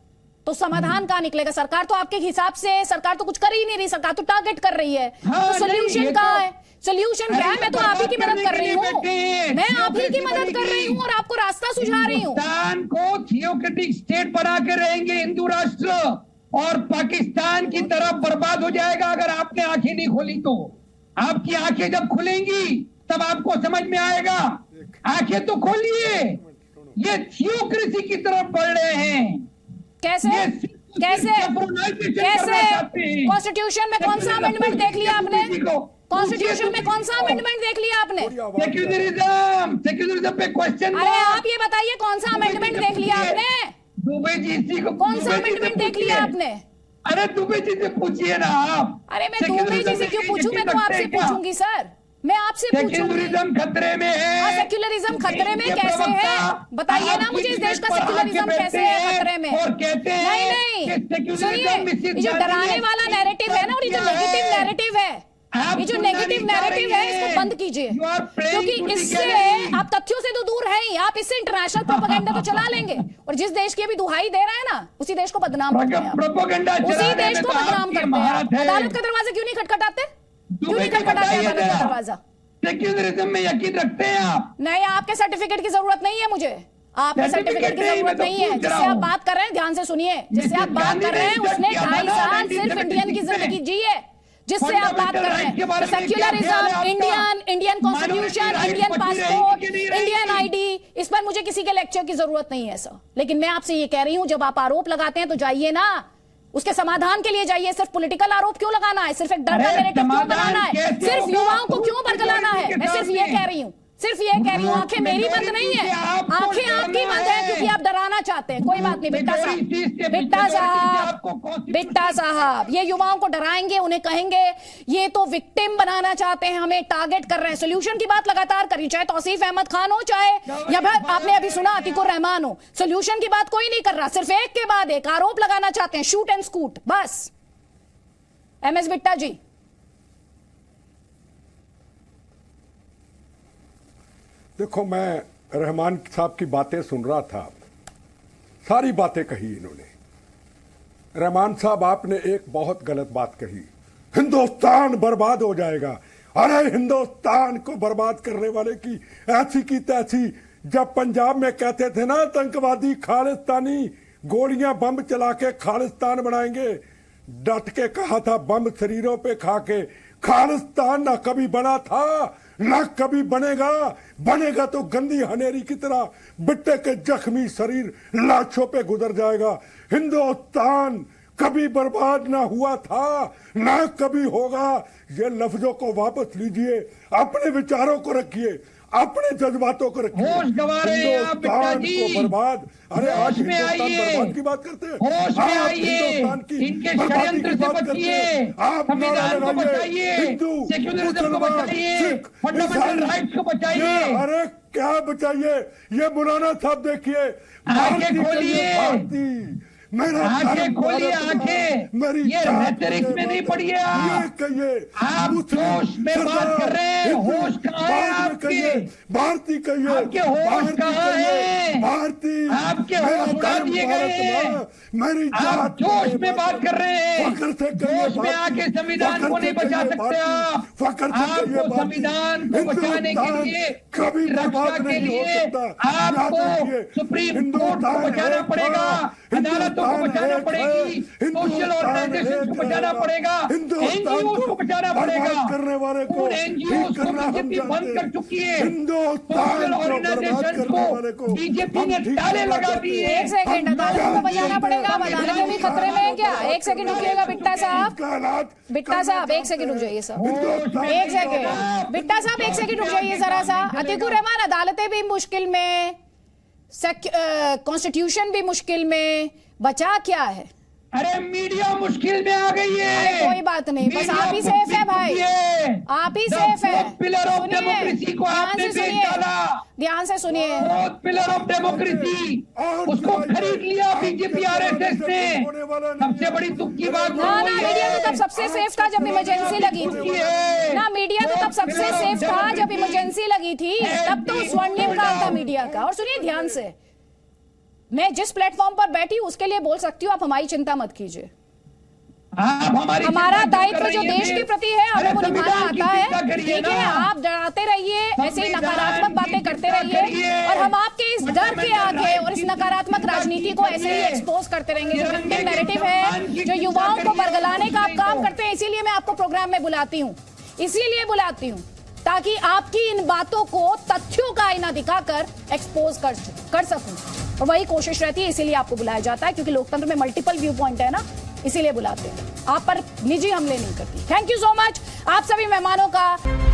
तो समाधान कहाँ निकलेगा? सरकार तो आपके हिसाब से, सरकार तो कुछ कर ही नहीं रही, सरकार तो टारगेट कर रही है। तो सोल्यूशन कहाँ है? सोल्यूशन क्या है? मैं तो आप ही की मदद कर रही हूँ, मैं आप ही की मदद कर रही हूँ और आपको रास्ता सुझा रही हूँ। पाकिस्तान को थियोक्रेटिक स्टेट बना के रहेंगे हिंदू राष्ट्र, और पाकिस्तान की तरफ बर्बाद हो जाएगा अगर आपने आंखें नहीं खोली तो। आपकी आंखें जब खुलेंगी तब आपको समझ में आएगा। आंखें तो खोलिए, ये थियोक्रेसी की तरफ बढ़ रहे हैं। कैसे कैसे कैसे? कॉन्स्टिट्यूशन में कौन सा अमेंडमेंट देख लिया आपने? कॉन्स्टिट्यूशन में कौन सा अमेंडमेंट देख लिया आपने? सेक्युलरिज्म पे क्वेश्चन। अरे आप ये बताइए कौन सा अमेंडमेंट देख लिया आपने? दुबे जी को कौन सा अमेंडमेंट देख लिया आपने? अरे दुबे जी से पूछिए ना आप। अरे मैं दुबे जी से क्यों पूछूं? मैं तो आपसे पूछूंगी सर, मैं आपसे पूछूंगी। सेक्युलरिज्म खतरे में है। सेक्युलरिज्म खतरे में कैसे है? बताइए ना मुझे, इस देश का सेक्युलरिज्म कैसे है खतरे में? और कहते हैं नहीं, सुनिए, ये जो डराने वाला नैरेटिव है ना, और ये जो नेगेटिव नैरेटिव है, ये जो नेगेटिव नैरेटिव है, इसको बंद कीजिए, क्योंकि इससे आप तथ्यों से तो दूर हैं ही, आप इससे इंटरनेशनल प्रोपेगेंडा तो चला लेंगे, और जिस देश की अभी दुहाई दे रहे हैं ना, उसी देश को बदनाम करते हैं, उसी देश को बदनाम करते हैं। अदालत का दरवाजा क्यों नहीं खटखटाते? क्यों नहीं खटखटाते अदालत का दरवाजा? सेक्युलरिज्म में यकीन रखते हैं आप? नहीं, आपके सर्टिफिकेट की जरूरत नहीं है मुझे, आपके सर्टिफिकेट की जरूरत नहीं है। जिससे आप बात कर रहे हैं, ध्यान से सुनिए, जिससे आप बात कर रहे हैं उसने 2.5 साल सिर्फ इंडियन की जिंदगी जी है। जिससे आप बात कर रहे हैं secularism, Indian constitution, Indian passport, Indian ID, इस पर मुझे किसी के लेक्चर की जरूरत नहीं है सर। लेकिन मैं आपसे ये कह रही हूं, जब आप आरोप लगाते हैं तो जाइए ना, उसके समाधान के लिए जाइए। सिर्फ पॉलिटिकल आरोप क्यों लगाना है? सिर्फ एक डर का नैरेटिव क्यों बनाना है? सिर्फ युवाओं को क्यों बरगलाना है? मैं सिर्फ ये कह रही हूं, सिर्फ ये कह रही हूँ। आंखें मेरी बंद नहीं है, आंखें आपकी बंद है, क्योंकि आप डराना चाहते हैं। कोई बात नहीं बिट्टा साहब, ये युवाओं को डराएंगे, उन्हें कहेंगे ये तो विक्टिम बनाना चाहते हैं, हमें टारगेट कर रहे हैं। सोल्यूशन की बात लगातार करिए, चाहे तौसीफ अहमद खान हो, चाहे या फिर आपने अभी सुना अतीकुर रहमान हो। सोल्यूशन की बात कोई नहीं कर रहा, सिर्फ एक के बाद एक आरोप लगाना चाहते हैं, शूट एंड स्कूट, बस। MS बिट्टा जी, देखो, मैं रहमान साहब की बातें सुन रहा था, सारी बातें कही इन्होंने। रहमान साहब, आपने एक बहुत गलत बात कही, हिंदुस्तान बर्बाद हो जाएगा। अरे हिंदुस्तान को बर्बाद करने वाले की ऐसी की तैसी, जब पंजाब में कहते थे ना आतंकवादी खालिस्तानी गोलियां बम चला के खालिस्तान बनाएंगे, डट के कहा था बम शरीरों पे खा के। खालिस्तान ना कभी बना था ना कभी बनेगा, बनेगा तो गंदी हनेरी की तरह बिट्टे के जख्मी शरीर लाशों पे गुजर जाएगा। हिंदुस्तान कभी बर्बाद ना हुआ था ना कभी होगा। ये लफ्जों को वापस लीजिए, अपने विचारों को रखिए, अपने जज्बातों को रखिए। होश गंवा रहे हैं आप बिट्टा जी, को बर्बाद। अरे आज हिंदुस्तान बर्बाद की बात करते हैं, होश में आइए, इनके षड्यंत्र से बचिए, संविधान को बचाइए, सेक्युलरिज्म को बचाइए, फंडामेंटल राइट्स को बचाइए। अरे क्या बचाइए? ये मौलाना साहब देखिए, आंखें खोलिए, आंखें खोलिए, आंखें। ये रेटरिक में नहीं पढ़िए आप जोश में बात कर रहे हैं। होश कहाँ है आपके? भारती कहिए, आपके होश कहाँ है? भारती, आपके होश उड़ा दिए गए। आप जोश में बात कर रहे हैं, जोश में आके संविधान को नहीं बचा सकते आप। आपको संविधान को बचाने के लिए, रक्षा के लिए आपको सुप्रीम कोर्ट को बचाना पड़ेगा, अदालतों को बचाना पड़ेगी, सोशल ऑर्गेनाइजेशन को बचाना पड़ेगा, एनजीओ को बचाना पड़ेगा। करने वाले को एनजीओ को बीजेपी बंद कर चुकी है, सोशल ऑर्गेनाइजेशन को बीजेपी ने ताले लगा दिए। एक सेकंड, अदालतों को बचाना पड़ेगा, अदालतें भी खतरे में है क्या? एक सेकंड रुकिएगा बिट्टा साहब, बिट्टा साहब एक सेकंड रुक जाइए सर, एक सेकंड बिट्टा साहब, एक सेकंड रुक जाइए जरा सा। अतीकुर रहमान, अदालतें भी मुश्किल में, कॉन्स्टिट्यूशन भी मुश्किल में, बचा क्या है? अरे मीडिया मुश्किल में आ गई है। कोई बात नहीं, बस आप ही सेफ है भाई, आप ही सेफ है। पिलर ऑफ डेमोक्रेसी को आपने बेच डाला, ध्यान से सुनिए। पिलर ऑफ डेमोक्रेसी उसको खरीद लिया बीजेपी RSS ने। सबसे बड़ी दुख की बात ना मीडिया तो तब सबसे सेफ था जब इमरजेंसी लगी थी, ना मीडिया तो तब सबसे सेफ था जब इमरजेंसी लगी थी, तब तो स्वर्णिम काल था मीडिया का। और सुनिए ध्यान से, मैं जिस प्लेटफॉर्म पर बैठी हूं उसके लिए बोल सकती हूँ, आप हमारी चिंता मत कीजिए। हमारा दायित्व जो देश के प्रति है हमें वो निभाना आता है, ठीक है? आप डराते रहिए, ऐसे ही नकारात्मक बातें करते रहिए, और हम आपके इस डर के आगे और इस नकारात्मक राजनीति को ऐसे ही एक्सपोज करते रहेंगे। जो विक्टिम नैरेटिव है, जो युवाओं को बरगलाने का आप काम करते हैं, इसीलिए मैं आपको प्रोग्राम में बुलाती हूँ, इसीलिए बुलाती हूँ, ताकि आपकी इन बातों को तथ्यों का आईना दिखाकर एक्सपोज कर सकूं। और वही कोशिश रहती है, इसीलिए आपको बुलाया जाता है, क्योंकि लोकतंत्र में मल्टीपल व्यू पॉइंट है ना, इसीलिए बुलाते हैं। आप पर निजी हमले नहीं करती। थैंक यू सो मच आप सभी मेहमानों का।